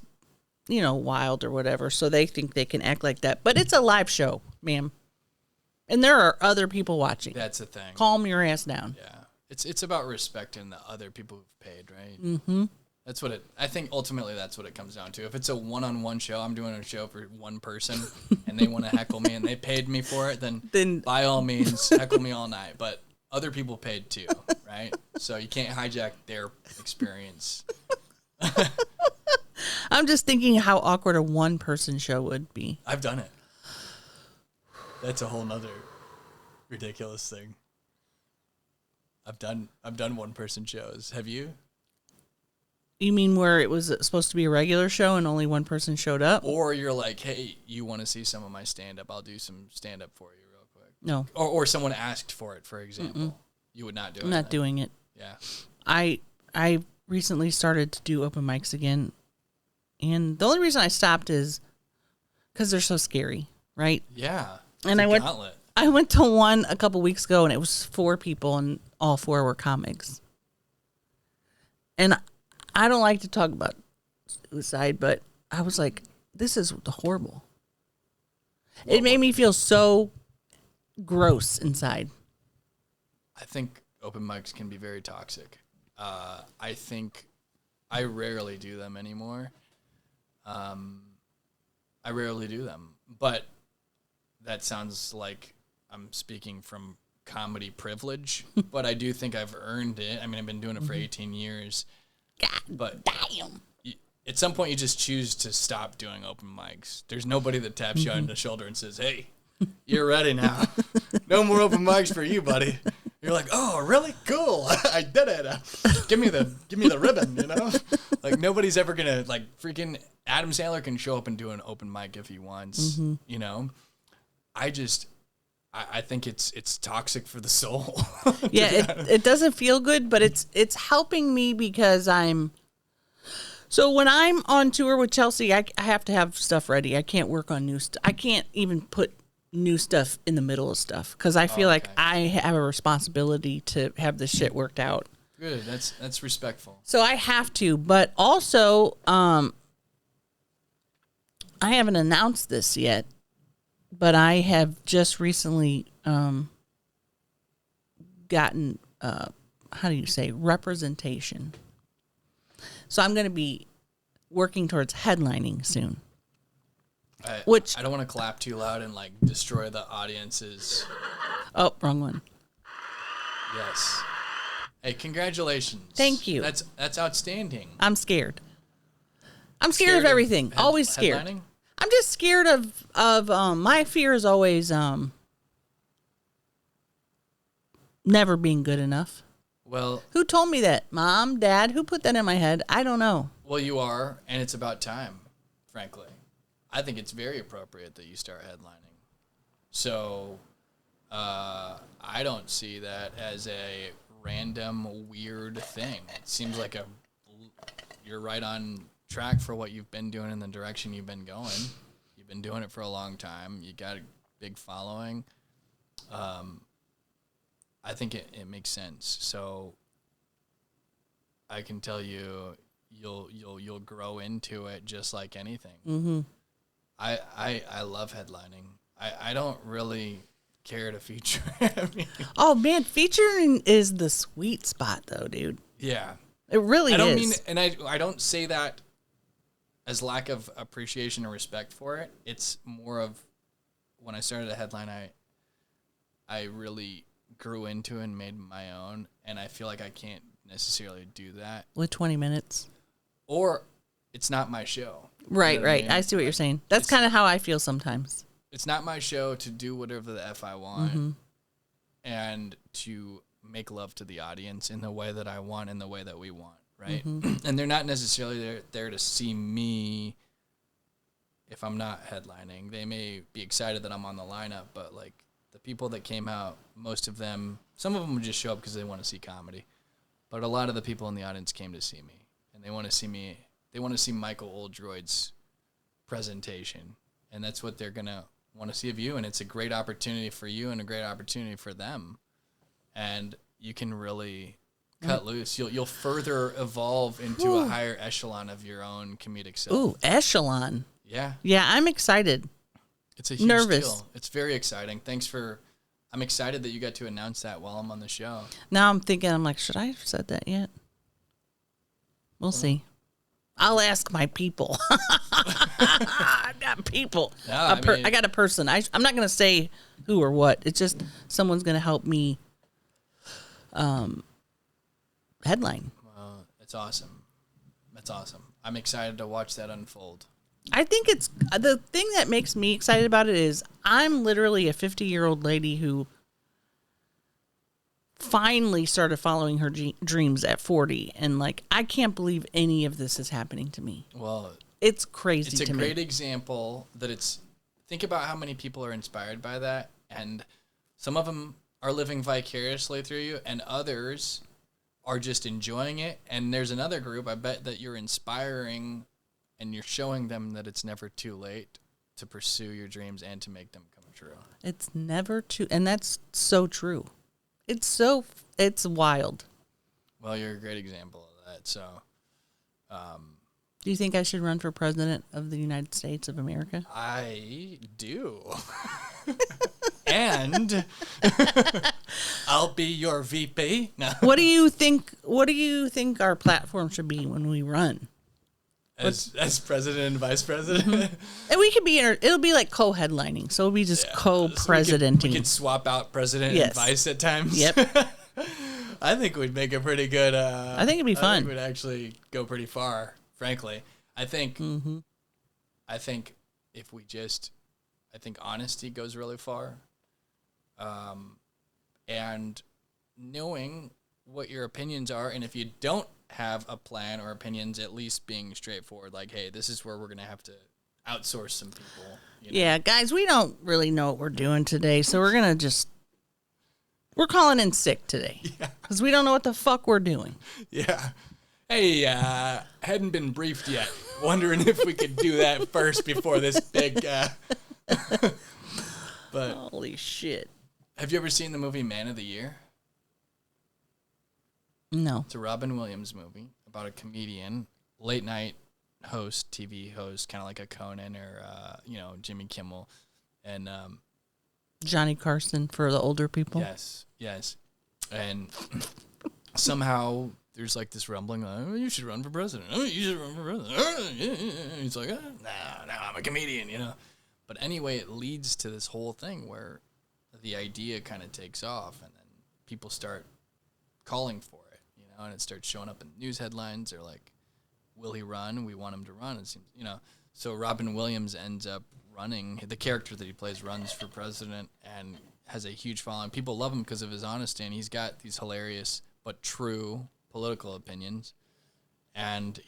you know, wild or whatever, so they think they can act like that. But it's a live show, ma'am. And there are other people watching. That's the thing. Calm your ass down. Yeah. It's about respecting the other people who've paid, right? Mm-hmm. That's what I think ultimately that's what it comes down to. If it's a one-on-one show, I'm doing a show for one person, and they want to heckle me and they paid me for it, then by all means, heckle me all night. But other people paid too, right? So you can't hijack their experience. I'm just thinking how awkward a one-person show would be. I've done it. That's a whole nother ridiculous thing. I've done one-person shows. Have you? You mean where it was supposed to be a regular show and only one person showed up? Or you're like, hey, you want to see some of my stand-up? I'll do some stand-up for you real quick. No. Or someone asked for it, for example. You would not do it? I'm not doing it. Yeah. I recently started to do open mics again, and the only reason I stopped is because they're so scary, right? Yeah. And I went to one a couple weeks ago, and it was 4 people, and all 4 were comics. And I don't like to talk about suicide, but I was like, this is horrible. It made me feel so gross inside. I think open mics can be very toxic. I think I rarely do them anymore. I rarely do them, but that sounds like I'm speaking from comedy privilege, but I do think I've earned it. I mean, I've been doing it for 18 years. God but damn. At some point, you just choose to stop doing open mics. There's nobody that taps you on the shoulder and says, hey, you're ready now. No more open mics for you, buddy. You're like, oh, really? Cool. I did it. Give me the ribbon, you know? Like, nobody's ever going to, like, freaking Adam Sandler can show up and do an open mic if he wants, you know? I think it's toxic for the soul. Yeah, it doesn't feel good, but it's helping me because so when I'm on tour with Chelsea, I have to have stuff ready. I can't work on new stuff. I can't even put new stuff in the middle of stuff because I feel like I have a responsibility to have this shit worked out. Good, that's respectful. So I have to, but also I haven't announced this yet, but I have just recently gotten how do you say representation. So I'm going to be working towards headlining soon. I don't want to clap too loud and like destroy the audience's. Oh, wrong one. Yes. Hey, congratulations. Thank you. That's outstanding. I'm scared. I'm scared of everything. Always scared. Headlining? I'm just scared of my fear is always never being good enough. Well, who told me that? Mom, Dad, who put that in my head? I don't know. Well, you are, and it's about time, frankly. I think it's very appropriate that you start headlining. So, I don't see that as a random weird thing. It seems like you're right on track for what you've been doing in the direction you've been going. You've been doing it for a long time. You got a big following. I think it makes sense. So I can tell you, you'll grow into it just like anything. Mm-hmm. I love headlining. I don't really care to feature. I mean, oh man, featuring is the sweet spot though, dude. Yeah, it really is. I don't mean, and I don't say that as lack of appreciation or respect for it. It's more of when I started a headline, I really grew into and made my own, and I feel like I can't necessarily do that with 20 minutes, or it's not my show. Right, you know right. I mean? I see what you're saying. That's kind of how I feel sometimes. It's not my show to do whatever the F I want and to make love to the audience in the way that I want, in the way that we want, right? And they're not necessarily there to see me if I'm not headlining. They may be excited that I'm on the lineup, but like the people that came out, most of them, some of them would just show up because they want to see comedy. But a lot of the people in the audience came to see me, and they want to see me. They want to see Michael Oldroyd's presentation, and that's what they're going to want to see of you, and it's a great opportunity for you and a great opportunity for them. And you can really cut loose. You'll further evolve into a higher echelon of your own comedic self. Ooh, echelon. Yeah. Yeah, I'm excited. It's a huge nervous deal. It's very exciting. I'm excited that you got to announce that while I'm on the show. Now I'm thinking, I'm like, should I have said that yet? We'll see. I'll ask my people. I've got people. Yeah, I got a person. I'm not going to say who or what. It's just someone's going to help me headline. It's awesome. That's awesome. I'm excited to watch that unfold. I think it's the thing that makes me excited about it is I'm literally a 50-year-old lady who finally started following her dreams at 40, and like I can't believe any of this is happening to me. Well, it's crazy to me. It's a great example that think about how many people are inspired by that, and some of them are living vicariously through you, and others are just enjoying it. And there's another group, I bet, that you're inspiring and you're showing them that it's never too late to pursue your dreams and to make them come true. It's never too, and that's so true. It's wild. Well, you're a great example of that. So, do you think I should run for president of the United States of America? I do. And I'll be your VP. No. What do you think our platform should be when we run? As president and vice president? And we could be it'll be like co-headlining. So it'll be just co-presidenting. So we could swap out president and vice at times. Yep. I think we'd make a pretty good I think it'd be fun. I think we'd actually go pretty far, frankly. I think if we just I think honesty goes really far. And knowing what your opinions are, and if you don't have a plan or opinions, at least being straightforward, like, hey, this is where we're going to have to outsource some people. You know? Yeah, guys, we don't really know what we're doing today, so we're going to we're calling in sick today because we don't know what the fuck we're doing. Yeah. Hey, hadn't been briefed yet. Wondering if we could do that first before this big, but holy shit. Have you ever seen the movie Man of the Year? No. It's a Robin Williams movie about a comedian, late night host, TV host, kind of like a Conan or, Jimmy Kimmel. And Johnny Carson for the older people. Yes. And somehow there's like this rumbling, oh, you should run for president. Oh, you should run for president. Oh, yeah. He's like, no, I'm a comedian, you know. But anyway, it leads to this whole thing where the idea kind of takes off and then people start calling for it, you know, and it starts showing up in news headlines. They're like, will he run? We want him to run. It seems, you know. So Robin Williams ends up running. The character that he plays runs for president and has a huge following. People love him because of his honesty, and he's got these hilarious but true political opinions. And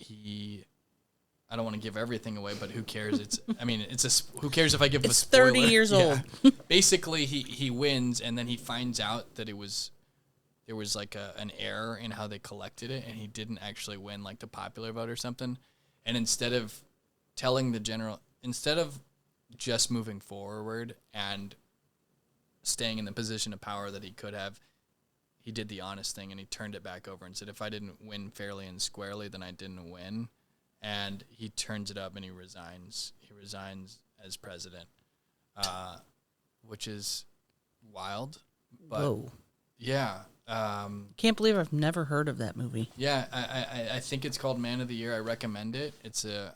I don't want to give everything away, but who cares? Who cares if I give a spoiler? It's 30 years old. Basically, he wins, and then he finds out that there was like an error in how they collected it, and he didn't actually win like the popular vote or something. And instead of just moving forward and staying in the position of power that he could have, he did the honest thing and he turned it back over and said, if I didn't win fairly and squarely, then I didn't win. And he turns it up and he resigns. He resigns as president, which is wild. But whoa. Yeah. Can't believe I've never heard of that movie. Yeah, I think it's called Man of the Year. I recommend it.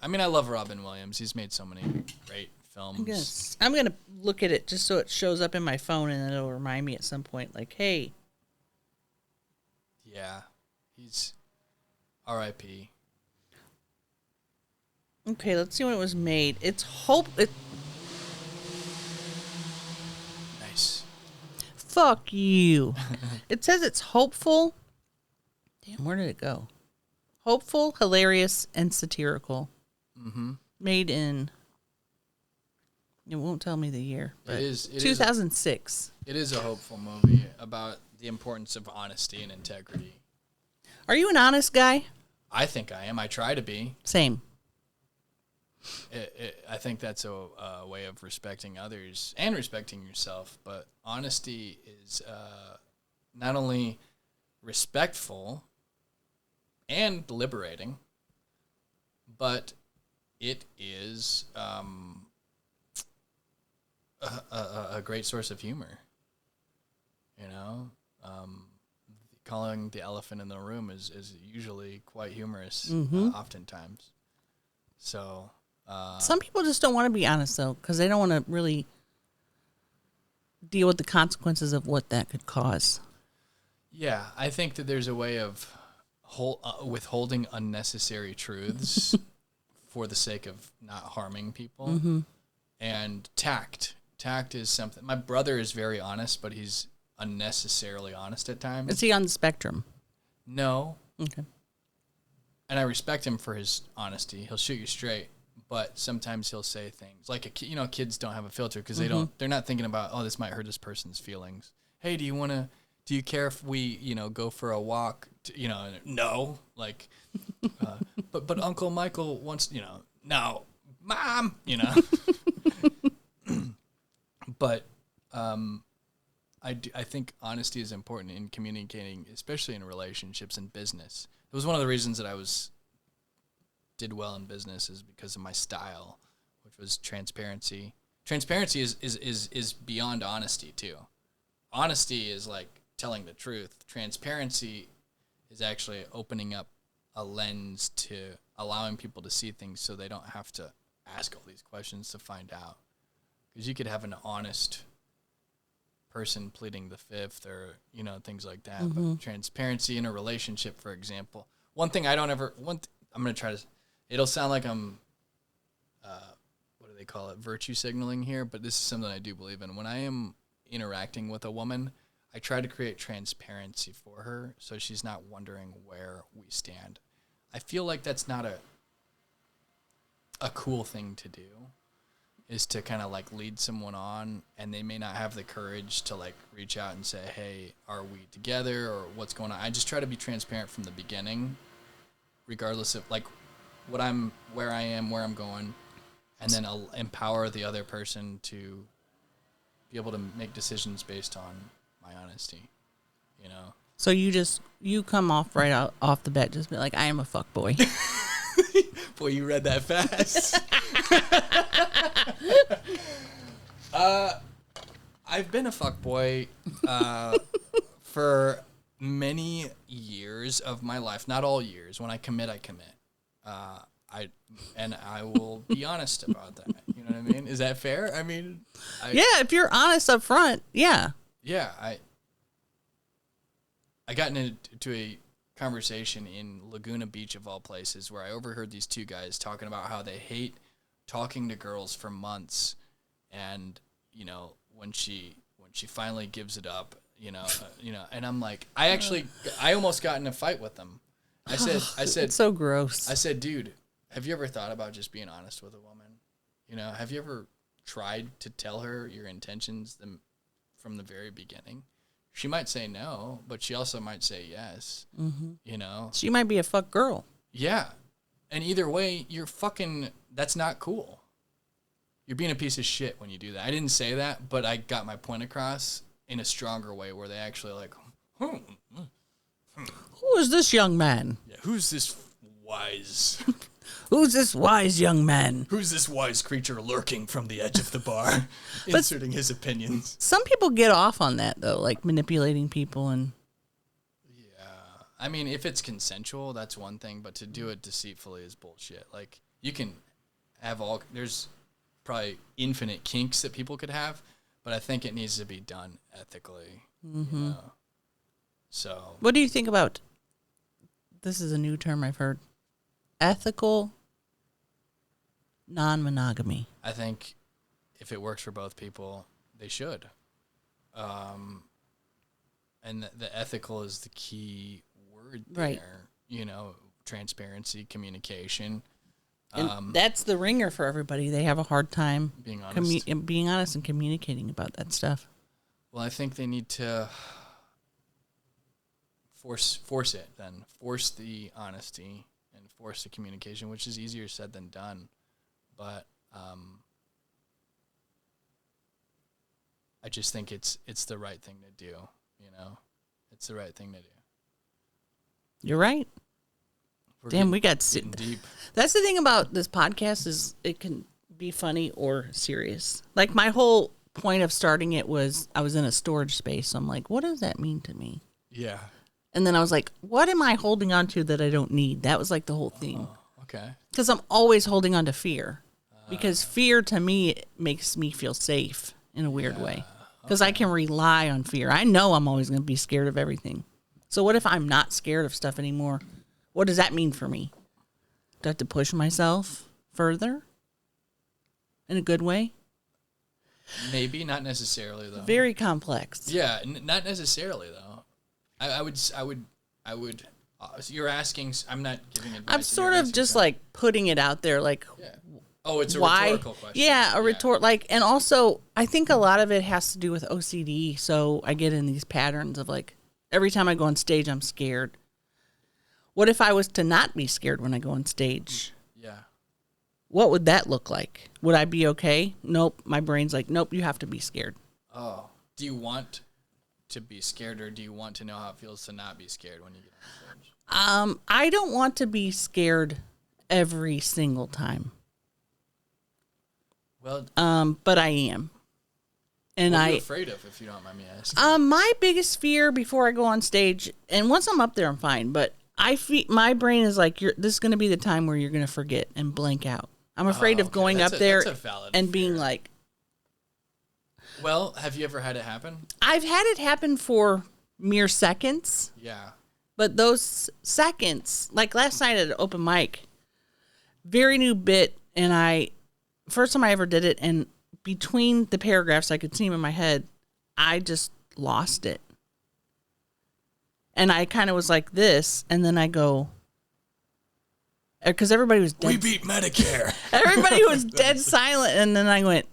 I love Robin Williams. He's made so many great films. I'm gonna look at it just so it shows up in my phone and it'll remind me at some point, like, hey. Yeah, he's R.I.P. Okay, let's see when it was made. Nice. Fuck you. It says it's hopeful. Damn, where did it go? Hopeful, hilarious, and satirical. Mm-hmm. Made in. It won't tell me the year. But it 2006. It is a hopeful movie about the importance of honesty and integrity. Are you an honest guy? I think I am. I try to be. Same. I think that's a way of respecting others and respecting yourself. But honesty is not only respectful and liberating, but it is a great source of humor. You know, calling the elephant in the room is usually quite humorous, oftentimes. So. Some people just don't want to be honest, though, because they don't want to really deal with the consequences of what that could cause. Yeah, I think that there's a way of withholding unnecessary truths for the sake of not harming people. Mm-hmm. And tact. Tact is something. My brother is very honest, but he's unnecessarily honest at times. Is he on the spectrum? No. Okay. And I respect him for his honesty. He'll shoot you straight. But sometimes he'll say things like, kids don't have a filter because they're not thinking about, oh, this might hurt this person's feelings. hey, do you care if we, go for a walk? No. Like, but Uncle Michael wants, no, Mom, But I think honesty is important in communicating, especially in relationships and business. It was one of the reasons that I did well in business is because of my style, which was transparency. Transparency is beyond honesty too. Honesty is like telling the truth. Transparency is actually opening up a lens to allowing people to see things so they don't have to ask all these questions to find out. Because you could have an honest person pleading the fifth or, things like that. Mm-hmm. But transparency in a relationship, for example. One thing I'm going to try to, it'll sound like I'm, what do they call it, virtue signaling here, but this is something I do believe in. When I am interacting with a woman, I try to create transparency for her so she's not wondering where we stand. I feel like that's not a cool thing to do, is to kind of like lead someone on and they may not have the courage to like reach out and say, hey, are we together or what's going on? I just try to be transparent from the beginning, regardless of like where I am, where I'm going, and then I'll empower the other person to be able to make decisions based on my honesty, So you come off right out off the bat, just be like, I am a fuck boy. Boy, you read that fast. I've been a fuckboy for many years of my life. Not all years. When I commit, I commit. I will be honest about that. You know what I mean? Is that fair? I mean, yeah. If you're honest up front, yeah. Yeah, I got into a conversation in Laguna Beach of all places where I overheard these two guys talking about how they hate talking to girls for months, and when she finally gives it up, and I'm like, I almost got in a fight with them. I said it's so gross. I said, dude, have you ever thought about just being honest with a woman? Have you ever tried to tell her your intentions from the very beginning? She might say no, but she also might say yes. Mm-hmm. She might be a fuck girl. Yeah. And either way, that's not cool. You're being a piece of shit when you do that. I didn't say that, but I got my point across in a stronger way where they actually like, who is this young man? Yeah, who's this wise? Who's this wise young man? Who's this wise creature lurking from the edge of the bar, inserting his opinions? Some people get off on that, though, like manipulating people and... Yeah. I mean, if it's consensual, that's one thing, but to do it deceitfully is bullshit. Like, you can have there's probably infinite kinks that people could have, but I think it needs to be done ethically. Mm-hmm. So... What do you think about... This is a new term I've heard. Ethical non-monogamy. I think if it works for both people, they should. And the ethical is the key word there. Right. Transparency, communication. And that's the ringer for everybody. They have a hard time being honest. Being honest and communicating about that stuff. Well, I think they need to force it then. Force the honesty and force the communication, which is easier said than done. But I just think it's the right thing to do, It's the right thing to do. You're right. Damn, we got deep. That's the thing about this podcast is it can be funny or serious. Like my whole point of starting it was I was in a storage space. So I'm like, what does that mean to me? Yeah. And then I was like, what am I holding on to that I don't need? That was like the whole theme. Okay. Because I'm always holding on to fear. Because fear to me makes me feel safe in a weird way. Because I can rely on fear. I know I'm always going to be scared of everything. So what if I'm not scared of stuff anymore? What does that mean for me? Do I have to push myself further? In a good way? Maybe, not necessarily though. Very complex. Yeah, not necessarily though. I would. You're asking. I'm not giving advice. I'm sort of just like putting it out there. Like, Oh, it's a rhetorical question. Yeah, like, and also I think a lot of it has to do with OCD. So I get in these patterns of like every time I go on stage, I'm scared. What if I was to not be scared when I go on stage? Yeah. What would that look like? Would I be okay? Nope. My brain's like, nope, you have to be scared. Oh, do you want to be scared, or do you want to know how it feels to not be scared when you get on stage? I don't want to be scared every single time. Well, but I am. And what are you afraid of, if you don't mind me asking? My biggest fear before I go on stage, and once I'm up there, I'm fine. But my brain is like, this is going to be the time where you're going to forget and blank out. I'm afraid of going up there and being like. Well, have you ever had it happen? I've had it happen for mere seconds. Yeah. But those seconds, like last night at an open mic, very new bit, and first time I ever did it, and between the paragraphs, I could see them in my head, I just lost it. And I kind of was like this, and then I go, because everybody was dead. We beat Medicare. Everybody was dead silent, and then I went,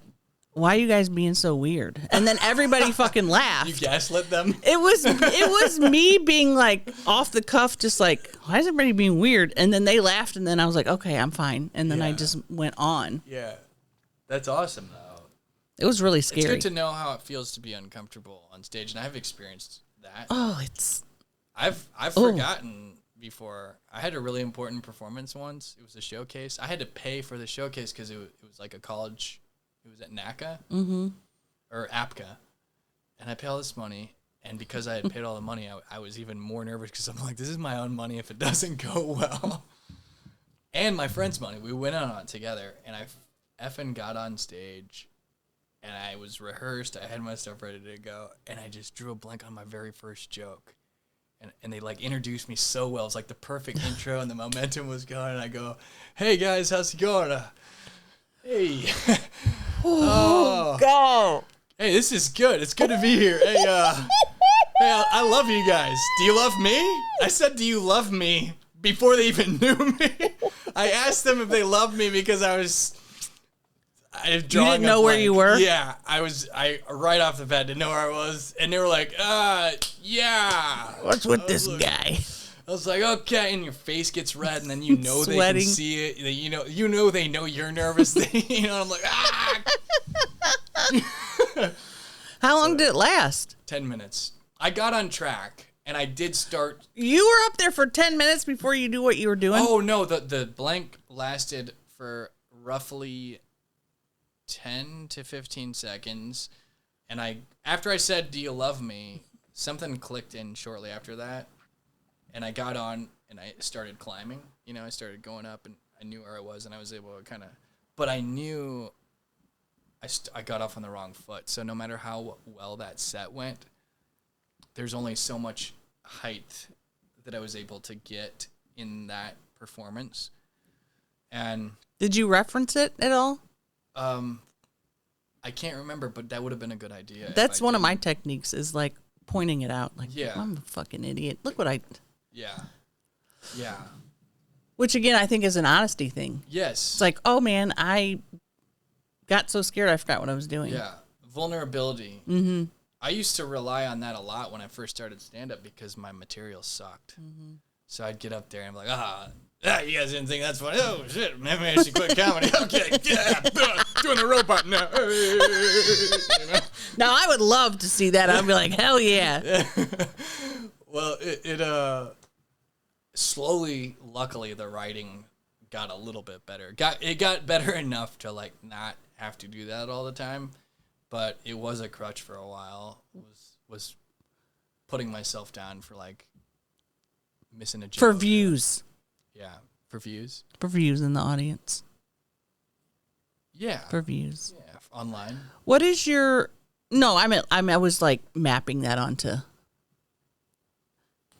why are you guys being so weird? And then everybody fucking laughed. You gaslit them? It was me being like off the cuff, just like, why is everybody being weird? And then they laughed, and then I was like, okay, I'm fine. And then I just went on. Yeah. That's awesome, though. It was really scary. It's good to know how it feels to be uncomfortable on stage, and I've experienced that. Oh, I've forgotten before. I had a really important performance once. It was a showcase. I had to pay for the showcase because it was like a college. It was at NACA or APCA, and I paid all this money. And because I had paid all the money, I was even more nervous because I'm like, this is my own money if it doesn't go well. And my friend's money. We went on it together, and I effing got on stage, and I was rehearsed. I had my stuff ready to go, and I just drew a blank on my very first joke. And they like introduced me so well. It was like the perfect intro, and the momentum was going. And I go, "Hey guys, how's it going? Hey, go. Hey, this is good. It's good to be here. Hey, I love you guys. Do you love me? I said, do you love me before they even knew me? I asked them if they loved me because I you didn't know where you were? Yeah, I right off the bat didn't know where I was, and they were like, yeah. What's with this guy? I was like, okay, and your face gets red, and then you know they can see it. You know they know you're nervous. I'm like, How long did it last? 10 minutes. I got on track, and I did start. You were up there for 10 minutes before you knew what you were doing? Oh, no, the blank lasted for roughly 10 to 15 seconds, and after I said, do you love me, something clicked in shortly after that. And I got on, and I started climbing. I started going up, and I knew where I was, and I was able to kind of. But I knew I got off on the wrong foot. So no matter how well that set went, there's only so much height that I was able to get in that performance. And did you reference it at all? I can't remember, but that would have been a good idea. That's one of my techniques, is like pointing it out. Like, yeah. I'm a fucking idiot. Look what I. Yeah. Yeah. Which, again, I think is an honesty thing. Yes. It's like, oh, man, I got so scared I forgot what I was doing. Yeah. Vulnerability. Mm-hmm. I used to rely on that a lot when I first started stand-up because my material sucked. Mm-hmm. So I'd get up there and I'm like, you guys didn't think that's funny? Oh, shit, maybe I should quit comedy. Okay, yeah, doing the robot now. Now, I would love to see that. I'd be like, hell yeah. Well, it slowly, luckily, the writing got a little bit better. It got better enough to like not have to do that all the time, but it was a crutch for a while. Was putting myself down for like missing a joke. For views. Yeah, for views. For views in the audience. Yeah. For views. Yeah, online. What is your? No, I was like mapping that onto.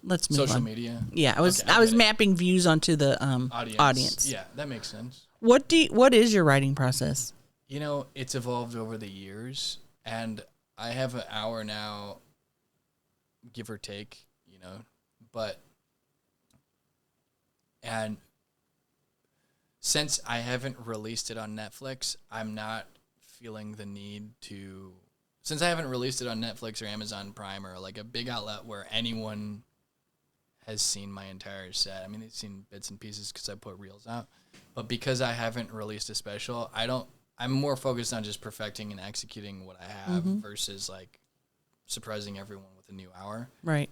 Let's move social on. media. Yeah, I was mapping views onto the audience. Yeah, that makes sense. What is your writing process? It's evolved over the years, and I have an hour now, give or take, and since I haven't released it on Netflix, I'm not feeling the need to. Since I haven't released it on Netflix or Amazon Prime or like a big outlet where anyone has seen my entire set. I mean, they've seen bits and pieces because I put reels out, but because I haven't released a special, I'm more focused on just perfecting and executing what I have versus like surprising everyone with a new hour. Right.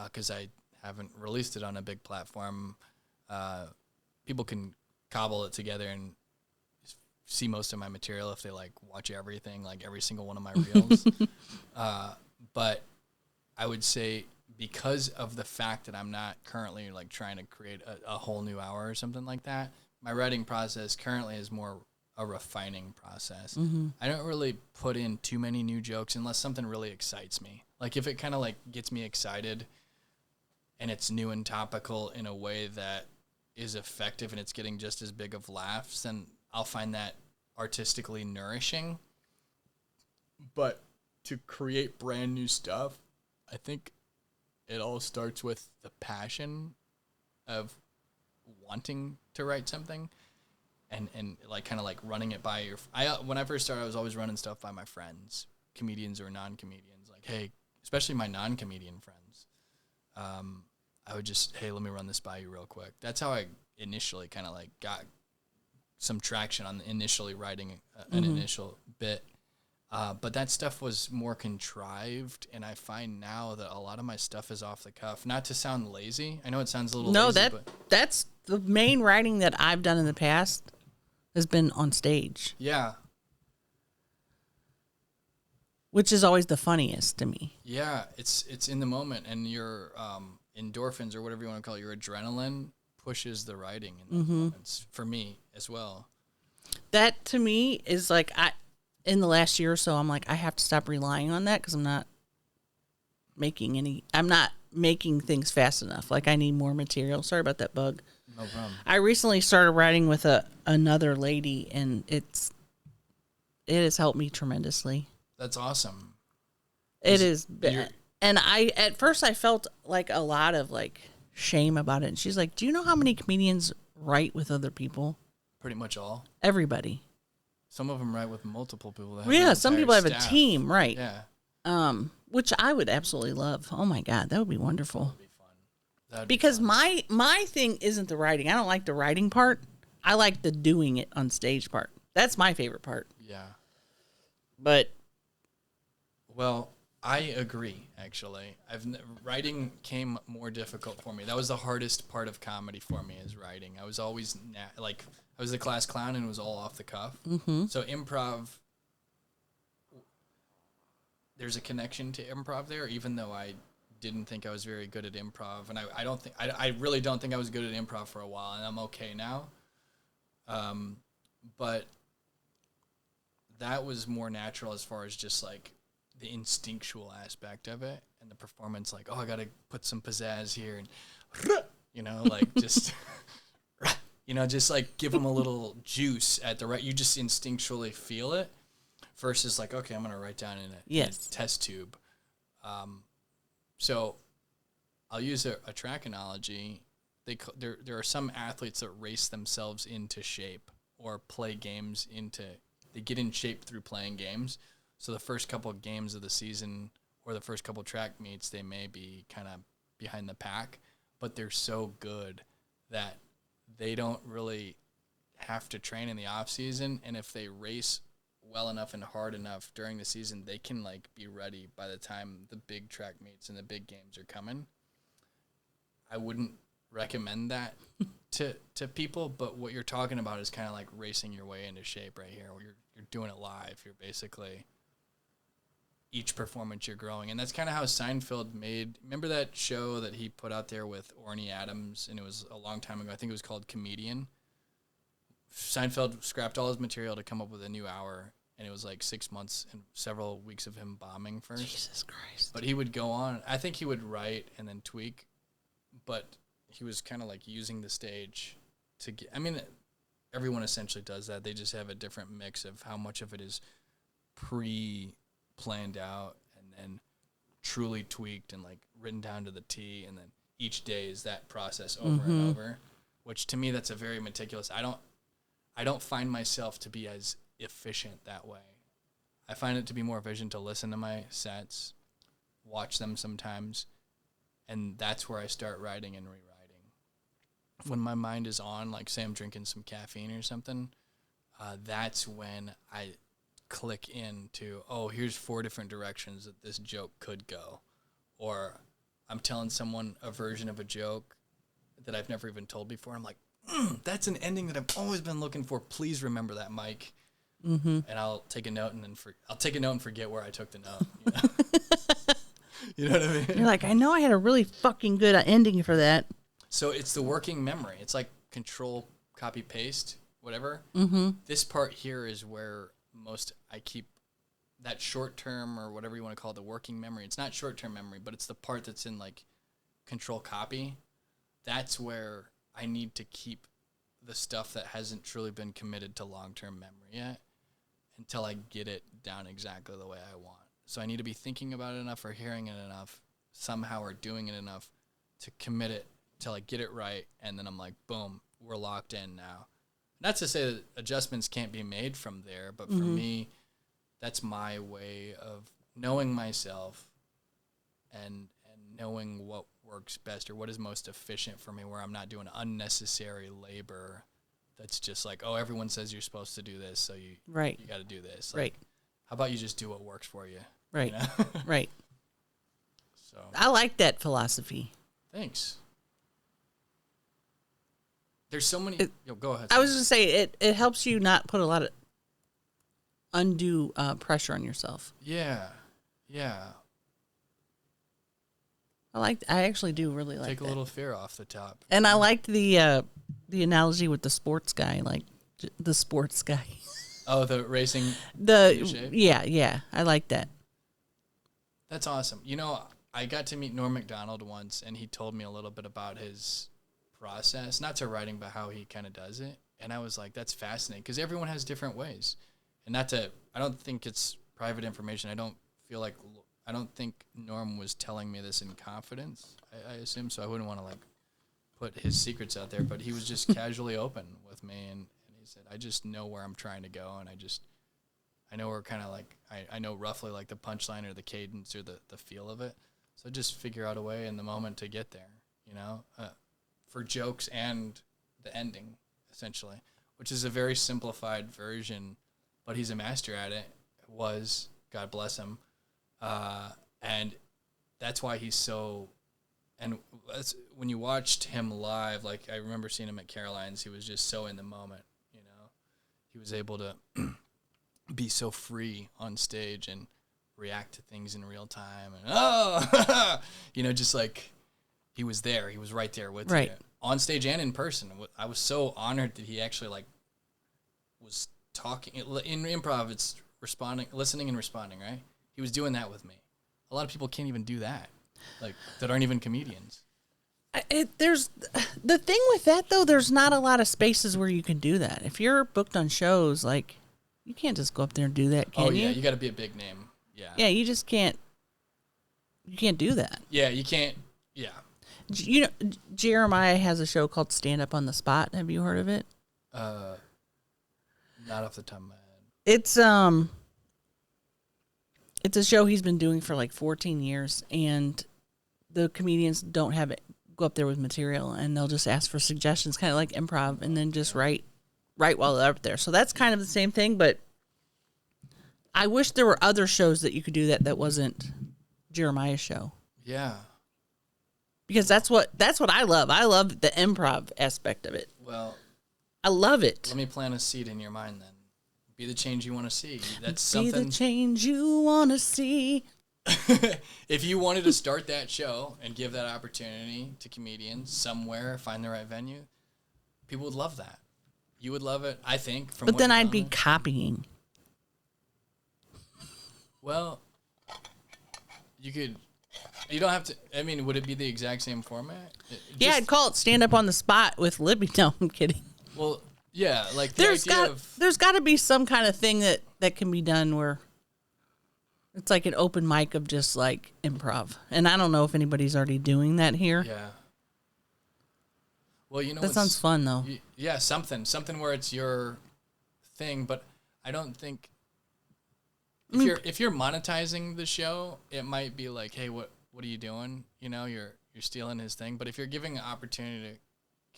Because I haven't released it on a big platform. People can cobble it together and see most of my material if they like watch everything, like every single one of my reels. But I would say because of the fact that I'm not currently like trying to create a whole new hour or something like that, my writing process currently is more a refining process. I don't really put in too many new jokes unless something really excites me. Like if it kind of like gets me excited and it's new and topical in a way that is effective and it's getting just as big of laughs, then I'll find that artistically nourishing. But to create brand new stuff, I think it all starts with the passion of wanting to write something and like kind of like running it by your... when I first started, I was always running stuff by my friends, comedians or non-comedians. Like, hey, especially my non-comedian friends. I would just, hey, let me run this by you real quick. That's how I initially kind of like got some traction on initially writing an initial bit. But that stuff was more contrived, and I find now that a lot of my stuff is off the cuff. Not to sound lazy. I know it sounds a little lazy, but that's the main writing that I've done in the past has been on stage. Yeah. Which is always the funniest to me. Yeah, it's in the moment, and your endorphins or whatever you want to call it, your adrenaline pushes the writing in those moments, for me as well. That to me is like in the last year or so, I'm like, I have to stop relying on that because I'm not making things fast enough. Like I need more material. Sorry about that bug. No problem. I recently started writing with another lady, and it has helped me tremendously. That's awesome. It is. And at first I felt like a lot of like shame about it. And she's like, do you know how many comedians write with other people? Pretty much all. Everybody. Some of them write with multiple people. Some people have staff. A team, right? Yeah. Which I would absolutely love. Oh my God, that would be wonderful. That would be fun. Because my thing isn't the writing. I don't like the writing part. I like the doing it on stage part. That's my favorite part. Yeah. But. Well, I agree, actually. Writing came more difficult for me. That was the hardest part of comedy for me, is writing. I was always, I was the class clown and it was all off the cuff. Mm-hmm. So improv, there's a connection to improv there, even though I didn't think I was very good at improv. And I really don't think I was good at improv for a while, and I'm okay now. But that was more natural as far as just like the instinctual aspect of it, and the performance, like, oh, I gotta put some pizzazz here, and like just just like give them a little juice at the right, you just instinctually feel it, versus like, okay, I'm gonna write down in a test tube. So I'll use a track analogy. There are some athletes that race themselves into shape or play games they get in shape through playing games. So the first couple of games of the season or the first couple of track meets, they may be kind of behind the pack, but they're so good that they don't really have to train in the off season. And if they race well enough and hard enough during the season, they can like be ready by the time the big track meets and the big games are coming. I wouldn't recommend that to people, but what you're talking about is kind of like racing your way into shape right here, where you're doing it live. You're basically, each performance you're growing. And that's kind of how Seinfeld remember that show that he put out there with Orny Adams, and it was a long time ago, I think it was called Comedian. Seinfeld scrapped all his material to come up with a new hour, and it was like 6 months and several weeks of him bombing first. Jesus Christ. But he would go on, I think he would write and then tweak, but he was kind of like using the stage to get, everyone essentially does that. They just have a different mix of how much of it is planned out and then truly tweaked and like written down to the T, and then each day is that process over and over, which to me, that's a very meticulous. I don't find myself to be as efficient that way. I find it to be more efficient to listen to my sets, watch them sometimes, and that's where I start writing and rewriting. When my mind is on, like say I'm drinking some caffeine or something, that's when I click into, oh, here's 4 different directions that this joke could go. Or I'm telling someone a version of a joke that I've never even told before. I'm like, that's an ending that I've always been looking for. Please remember that, Mike. Mm-hmm. And I'll take a note and then I'll take a note and forget where I took the note. You know? You know what I mean? You're like, I know I had a really fucking good ending for that. So it's the working memory. It's like control, copy, paste, whatever. Mm-hmm. This part here is where I keep that short term or whatever you want to call it, the working memory. It's not short term memory, but it's the part that's in like control, copy. That's where I need to keep the stuff that hasn't truly been committed to long term memory yet until I get it down exactly the way I want. So I need to be thinking about it enough or hearing it enough somehow or doing it enough to commit it till I get it right, and then I'm like, boom, we're locked in now. Not to say that adjustments can't be made from there, but for me, that's my way of knowing myself and knowing what works best or what is most efficient for me, where I'm not doing unnecessary labor that's just like, oh, everyone says you're supposed to do this, so you got to do this. Like, how about you just do what works for you? Right. You know? Right. So I like that philosophy. Thanks. There's so many. Go ahead. I was going to say, it helps you not put a lot of undue pressure on yourself. Yeah. I actually do really like Take a that. little fear off the top. And I liked the analogy with the sports guy, like the sports guy. Oh, the racing. Yeah, I like that. That's awesome. You know, I got to meet Norm Macdonald once, and he told me a little bit about his process, not to writing, but how he kind of does it. And I was like, that's fascinating, because everyone has different ways. And I don't think it's private information. I don't think Norm was telling me this in confidence, I assume, so I wouldn't want to like put his secrets out there, but he was just casually open with me, and he said, I just know where I'm trying to go, and I know we're kind of like, I know roughly like the punchline or the cadence or the feel of it, so just figure out a way in the moment to get there, you know, for jokes and the ending, essentially, which is a very simplified version, but he's a master at it, God bless him, and that's why he's so, and when you watched him live, like I remember seeing him at Caroline's, he was just so in the moment, you know, he was able to be so free on stage and react to things in real time, and you know, just like he was there, he was right there with you on stage and in person. I was so honored that he actually like was talking in improv. It's listening and responding, right? He was doing that with me. A lot of people can't even do that, like that aren't even comedians. There's the thing with that though. There's not a lot of spaces where you can do that. If you're booked on shows, like you can't just go up there and do that, can you? Oh yeah, you got to be a big name. Yeah. Yeah, you just can't. You can't do that. Yeah, you can't. Yeah. You know, Jeremiah has a show called Stand Up on the Spot. Have you heard of it? Not off the top of my head. It's a show he's been doing for like 14 years, and the comedians don't have it go up there with material, and they'll just ask for suggestions, kind of like improv, and then just write while they're up there. So that's kind of the same thing, but I wish there were other shows that you could do that wasn't Jeremiah's show. Yeah. Because that's what I love. I love the improv aspect of it. Well, I love it. Let me plant a seed in your mind then. Be the change you want to see. That's something. Be the change you want to see. If you wanted to start that show and give that opportunity to comedians somewhere, find the right venue, people would love that. You would love it, I think. But then I'd be copying. Well, you don't have to. I mean, would it be the exact same format? Yeah, I'd call it Stand Up on the Spot with Libbie. No, I'm kidding. Well, yeah, like there's got to be some kind of thing that can be done where it's like an open mic of just like improv. And I don't know if anybody's already doing that here. Yeah. Well, you know, that sounds fun though. Yeah, something where it's your thing, but I don't think if you're monetizing the show, it might be like, hey, what are you doing? You know, you're stealing his thing. But if you're giving an opportunity to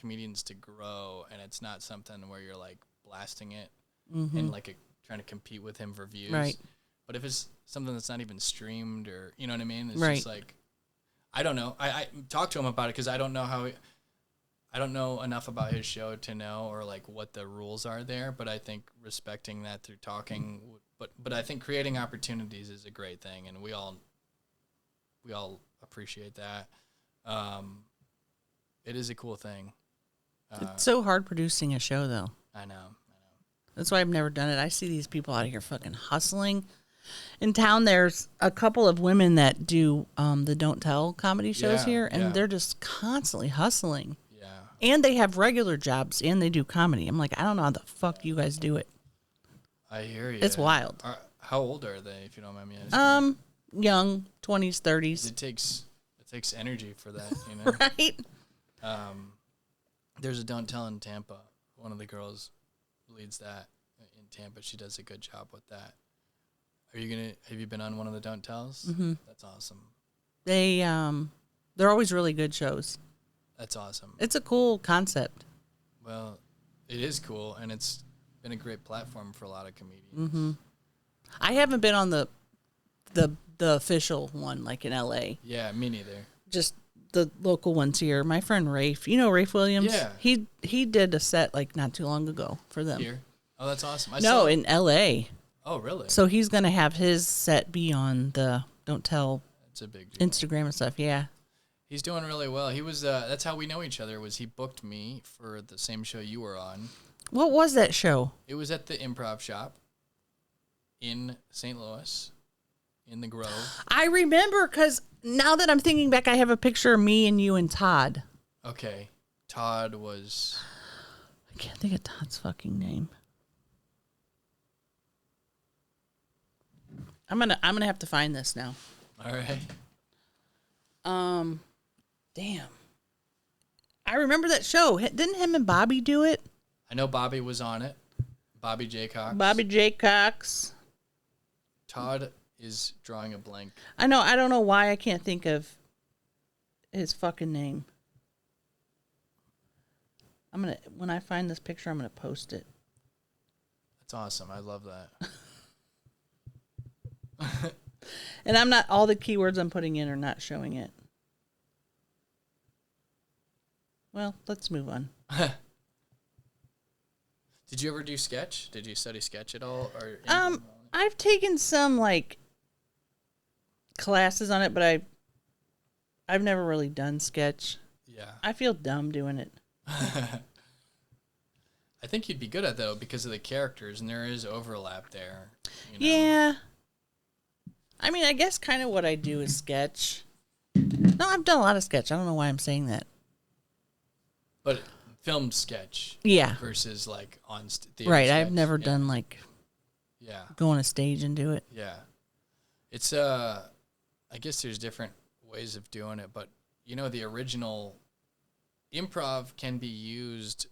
comedians to grow, and it's not something where you're like blasting it and like trying to compete with him for views, right? But if it's something that's not even streamed, or you know what I mean, it's right. just like, I don't know. I talked to him about it because I don't know enough about his show to know or like what the rules are there. But I think respecting that through talking, but I think creating opportunities is a great thing, and we all appreciate that. It is a cool thing. It's so hard producing a show, though. I know. That's why I've never done it. I see these people out here fucking hustling. In town, there's a couple of women that do the Don't Tell comedy shows here, and they're just constantly hustling. Yeah. And they have regular jobs, and they do comedy. I'm like, I don't know how the fuck you guys do it. I hear you. It's wild. How old are they, if you don't mind me asking? Young, 20s, 30s. It takes energy for that, you know? Right? There's a Don't Tell in Tampa. One of the girls leads that in Tampa. She does a good job with that. Have you been on one of the Don't Tells? Mm-hmm. That's awesome. They're always really good shows. That's awesome. It's a cool concept. Well, it is cool, and it's been a great platform for a lot of comedians. Mm-hmm. I haven't been on the official one, like in LA. Yeah, me neither. Just the local ones here. My friend Rafe, you know Rafe Williams? Yeah. He did a set like not too long ago for them. Here? Oh, that's awesome. In LA. Oh, really? So he's going to have his set be on the Don't Tell That's a big deal. Instagram and stuff, yeah. He's doing really well. He was that's how we know each other, was he booked me for the same show you were on. What was that show? It was at the Improv Shop in St. Louis, in the Grove. I remember, because now that I'm thinking back, I have a picture of me and you and Todd. Okay. Todd was... I can't think of Todd's fucking name. I'm gonna have to find this now. All right. Damn. I remember that show. Didn't him and Bobby do it? I know Bobby was on it. Bobby J. Cox. Bobby J. Cox. Todd is drawing a blank. I know. I don't know why I can't think of his fucking name. When I find this picture, I'm gonna post it. That's awesome. I love that. And I'm not, all the keywords I'm putting in are not showing it. Well, let's move on. Did you ever do sketch? Did you study sketch at all? Or I've taken some like classes on it, but I've never really done sketch. Yeah. I feel dumb doing it. I think you'd be good at it, though, because of the characters, and there is overlap there. You know? Yeah. I mean, I guess kind of what I do is sketch. No, I've done a lot of sketch. I don't know why I'm saying that. But film sketch. Yeah. Versus like on theater right. sketch. I've never done like. Yeah. Go on a stage and do it. Yeah. It's I guess there's different ways of doing it, but you know, the original improv can be used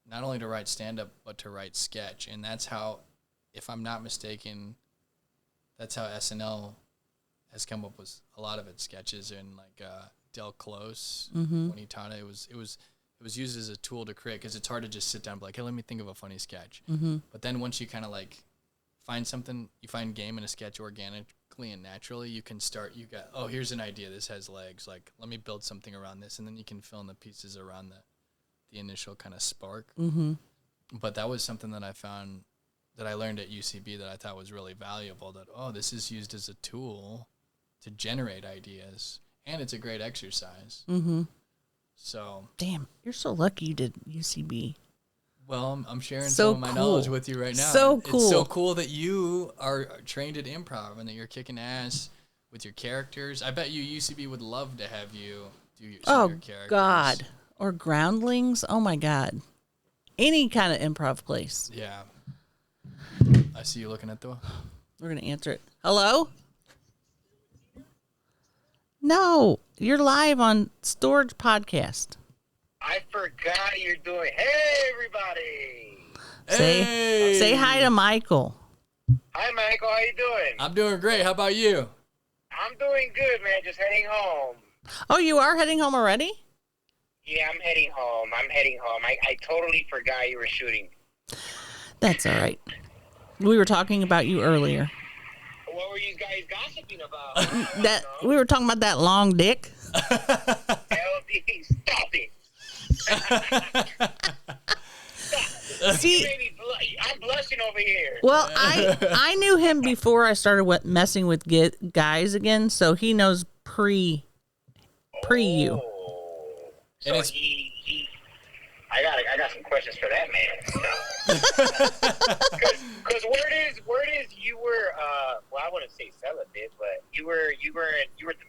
not only to write stand-up, but to write sketch. And that's how, if I'm not mistaken, that's how SNL has come up with a lot of its sketches. And like Del Close, when he taught it, it was used as a tool to create, because it's hard to just sit down and be like, hey, let me think of a funny sketch. But then once you kind of like find something, you find game in a sketch organically and naturally, you can start, here's an idea, this has legs, like let me build something around this, and then you can fill in the pieces around the initial kind of spark. But that was something that I found, that I learned at UCB, that I thought was really valuable, that this is used as a tool to generate ideas, and it's a great exercise. So damn, you're so lucky you did UCB. Well, I'm sharing some of my knowledge with you right now. So cool. It's so cool that you are trained at improv and that you're kicking ass with your characters. I bet you UCB would love to have you do some of your characters. Oh, God. Or Groundlings. Oh, my God. Any kind of improv place. Yeah. I see you looking at the... We're going to answer it. Hello? No, you're live on Storage Podcast. I forgot you're doing. Hey, everybody! Say hi to Michael. Hi, Michael. How you doing? I'm doing great. How about you? I'm doing good, man. Just heading home. Oh, you are heading home already? Yeah, I'm heading home. I totally forgot you were shooting. That's all right. We were talking about you earlier. What were you guys gossiping about? We were talking about that long dick. LD, stop it. See, I'm blushing over here. well, I knew him before I started messing with guys again, so he knows pre you. So I got some questions for that man. Because word is you were well, I wouldn't say celibate, but you were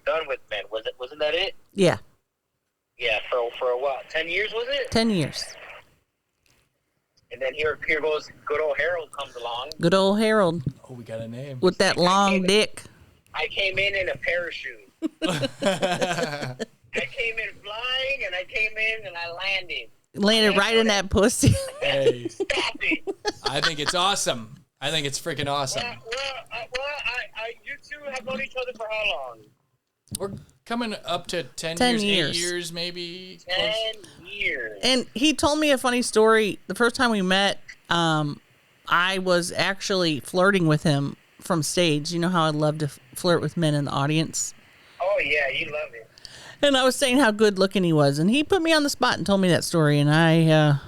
done with men. Wasn't that it? Yeah. Yeah, for a while. 10 years was it? 10 years. And then here goes good old Harold comes along. Good old Harold. Oh, we got a name. With that long dick. I came in a parachute. I came in flying, and I came in and I landed. Landed right in that pussy. Hey. Stop it. I think it's awesome. I think it's freaking awesome. You two have known each other for how long? We're coming up to 10 10 years, 8 years. years maybe. 10 years. And he told me a funny story. The first time we met, I was actually flirting with him from stage. You know how I love to flirt with men in the audience? Oh, yeah, you love it. And I was saying how good looking he was. And he put me on the spot and told me that story. And I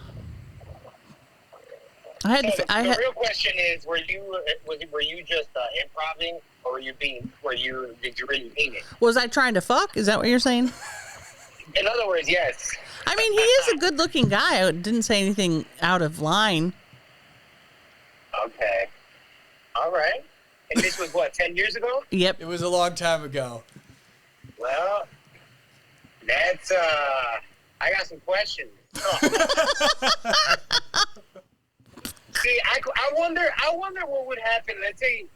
had to... The real question is, were you just improvising, or did you really mean it? Was I trying to fuck? Is that what you're saying? In other words, yes. I mean, he is a good looking guy. I didn't say anything out of line. Okay. All right. And this was what, 10 years ago? Yep. It was a long time ago. Well, that's I got some questions. Oh. See, I wonder what would happen. Let's say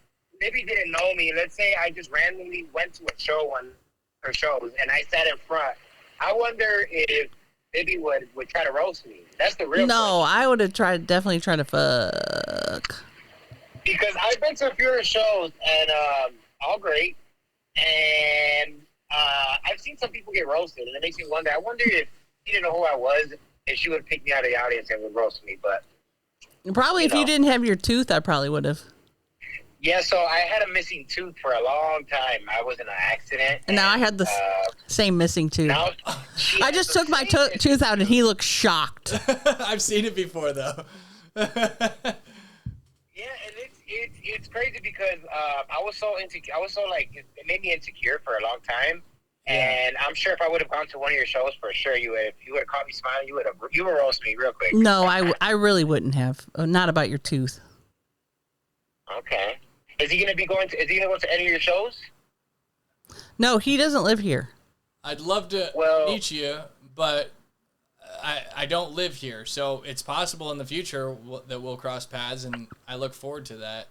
maybe you didn't know me. Let's say I just randomly went to a show her shows and I sat in front. I wonder if maybe would try to roast me. That's the real No, question. I would have definitely tried to fuck. Because I've been to a few shows and all great, and I've seen some people get roasted, and it makes me wonder. I wonder if she didn't know who I was, if she would pick me out of the audience and would roast me. But Probably if you didn't have your tooth, I probably would have. yeah, so I had a missing tooth for a long time. I was in an accident, And now I had the same missing tooth. now I just took my tooth out, and he looked shocked. I've seen it before, though. Yeah, and it's crazy because I was so insecure. It made me insecure for a long time. And I'm sure if I would have gone to one of your shows, for sure if you would have caught me smiling, you would roast me real quick. No, I really wouldn't have. Not about your tooth. Okay. Is he gonna go to any of your shows? No, he doesn't live here. I'd love to meet you, but I don't live here, so it's possible in the future that we'll cross paths, and I look forward to that.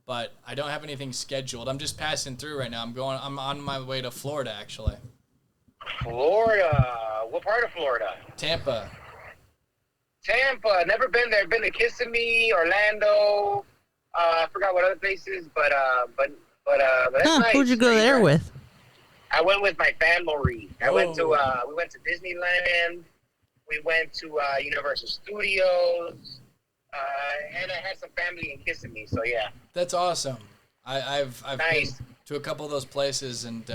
But I don't have anything scheduled. I'm just passing through right now. I'm on my way to Florida, actually. Florida. What part of Florida? Tampa. Never been there. Been to Kissimmee, Orlando. I forgot what other places, but that's nice. Who'd you go there with? I went with my family. We went to Disneyland. We went to Universal Studios. And I had some family in Kissimmee, so yeah. That's awesome. I've Nice. been to a couple of those places, and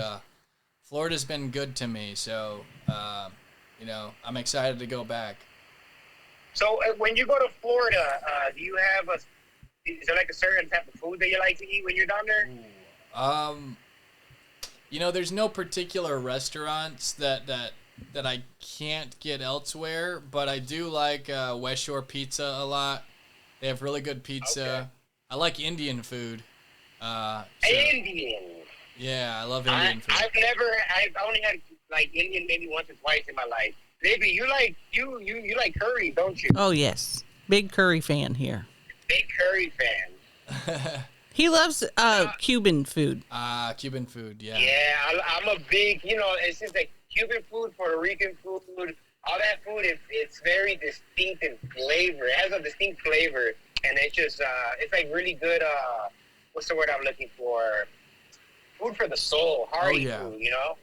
Florida's been good to me. So I'm excited to go back. So when you go to Florida, do you have is there like a certain type of food that you like to eat when you're down there? There's no particular restaurants that I can't get elsewhere, but I do like West Shore pizza a lot. They have really good pizza. Okay. I like Indian food. Indian. Yeah, I love Indian food. I've only had like Indian maybe once or twice in my life. Maybe you like curry, don't you? Oh, yes. Big curry fan here. Big curry fan. He loves Cuban food. Cuban food, yeah. Yeah, I'm a big, it seems like Cuban food, Puerto Rican food, all that food, it's very distinct in flavor. It has a distinct flavor, and it's just, it's like really good, what's the word I'm looking for? Food for the soul, hearty food, you know?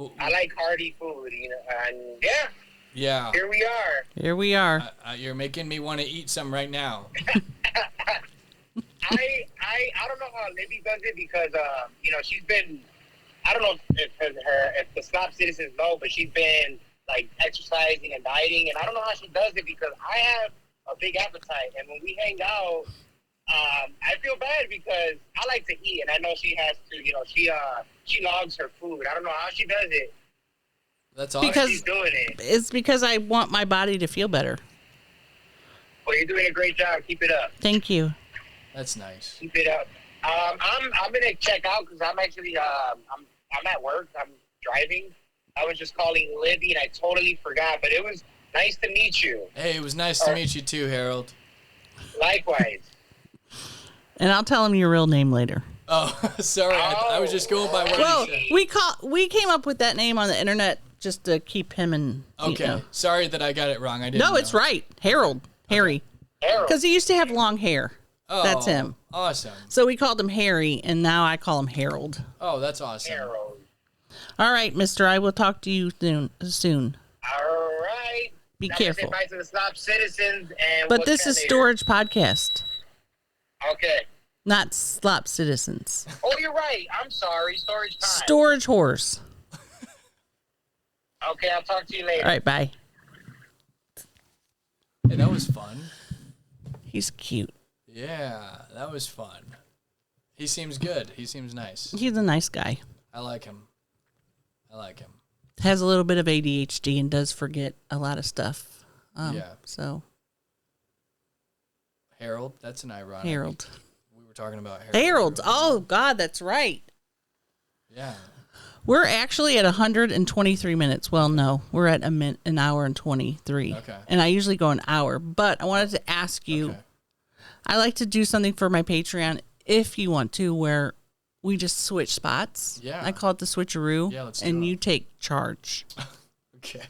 Ooh. I like hearty food, you know, and yeah. Here we are. Here we are. You're making me want to eat some right now. I don't know how Libbie does it because, you know, she's been, I don't know if the Slop citizens know, but she's been, like, exercising and dieting, and I don't know how she does it because I have a big appetite, and when we hang out, I feel bad because I like to eat, and I know she has to, you know, she logs her food. I don't know how she does it. That's awesome. Because she's doing it. It's because I want my body to feel better. Well, you're doing a great job. Keep it up. Thank you. That's nice. Keep it up. I'm gonna check out because I'm actually I'm at work. I'm driving. I was just calling Libbie, and I totally forgot. But it was nice to meet you. Hey, it was nice to meet you too, Harold. Likewise. And I'll tell him your real name later. Oh, sorry. I was just going by what you said. We came up with that name on the internet just to keep him in. Okay. You know. Sorry that I got it wrong. I didn't know. It's right. Harold. Harry. Because he used to have long hair. Oh, that's him. Awesome. So we called him Harry, and now I call him Harold. Oh, that's awesome. Harold. All right, mister. I will talk to you soon. All right. Be careful. Bye to the Slop citizens. But this is Storage Podcast. Okay. Not Slop Citizens. Oh, you're right. I'm sorry. Storage time. Storage Whores. Okay, I'll talk to you later. All right, bye. Hey, that was fun. He's cute. Yeah, that was fun. He seems good. He seems nice. He's a nice guy. I like him. Has a little bit of ADHD and does forget a lot of stuff. Yeah. So. Harold, that's an ironic. Harold. We were talking about Harold. Harold. Oh, God, that's right. Yeah. We're actually at 123 minutes. Well, no, we're at an hour and 23. Okay. And I usually go an hour, but I wanted to ask you, I like to do something for my Patreon if you want to, where we just switch spots. Yeah. I call it the switcheroo. Yeah, let's do and it. you take charge. Okay.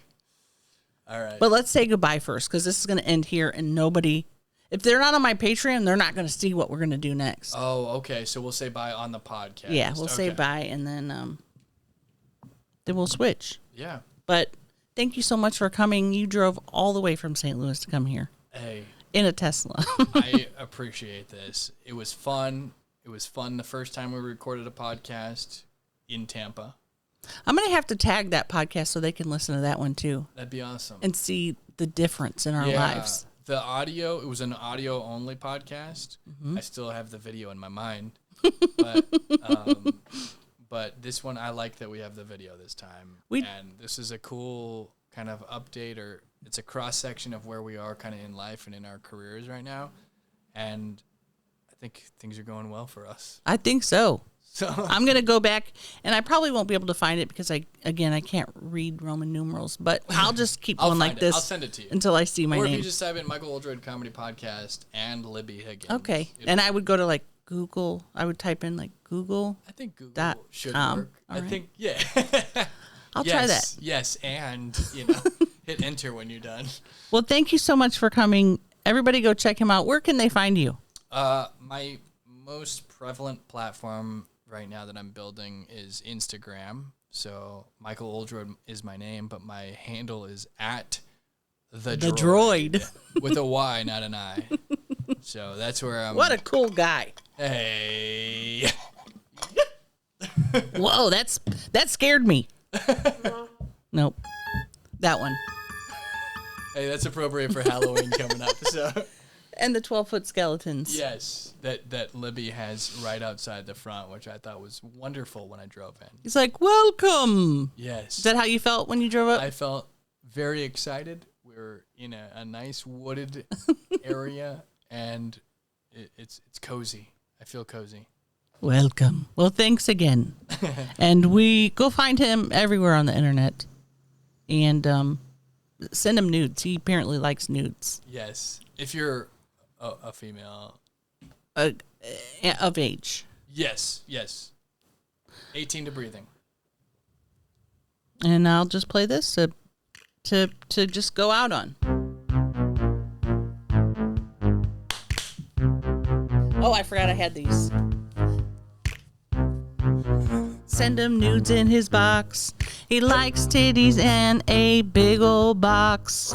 All right. But let's say goodbye first, because this is going to end here, and nobody, if they're not on my Patreon, they're not going to see what we're going to do next. Oh, okay. So we'll say bye on the podcast. Yeah, we'll say bye, and then we'll switch. Yeah. But thank you so much for coming. You drove all the way from St. Louis to come here. Hey. In a Tesla. I appreciate this. It was fun. It was fun the first time we recorded a podcast in Tampa. I'm going to have to tag that podcast so they can listen to that one too. That'd be awesome. And see the difference in our lives. The audio, it was an audio only podcast. Mm-hmm. I still have the video in my mind. But this one, I like that we have the video this time. And this is a cool kind of update, or it's a cross-section of where we are kind of in life and in our careers right now. And I think things are going well for us. I think so. So I'm going to go back, and I probably won't be able to find it because, I can't read Roman numerals. But I'll just keep going like this. I'll send it to you. Until I see my name. Or if you just type in Michael Oldroyd Comedy Podcast and Libbie Higgins. Okay. And I would go to, like, Google. I would type in, like, Google. I think Google should work. I think, yeah. I'll try that. Yes, and, hit enter when you're done. Well, thank you so much for coming. Everybody go check him out. Where can they find you? My most prevalent platform right now that I'm building is Instagram. So Michael Oldroyd is my name, but my handle is at the droid with a Y, not an I. So that's where I'm. What a cool guy! Hey. Whoa, that scared me. Nope, that one. Hey, that's appropriate for Halloween coming up. So. And the 12-foot skeletons. Yes, that Libbie has right outside the front, which I thought was wonderful when I drove in. He's like, welcome. Yes. Is that how you felt when you drove up? I felt very excited. We're in a nice wooded area, and it's cozy. I feel cozy. Welcome. Well, thanks again. And we go find him everywhere on the internet. And send him nudes. He apparently likes nudes. Yes. If you're a female. Of age. Yes. 18 to breathing. And I'll just play this to to just go out on. Oh, I forgot I had these. Send him nudes in his box. He likes titties and a big old box.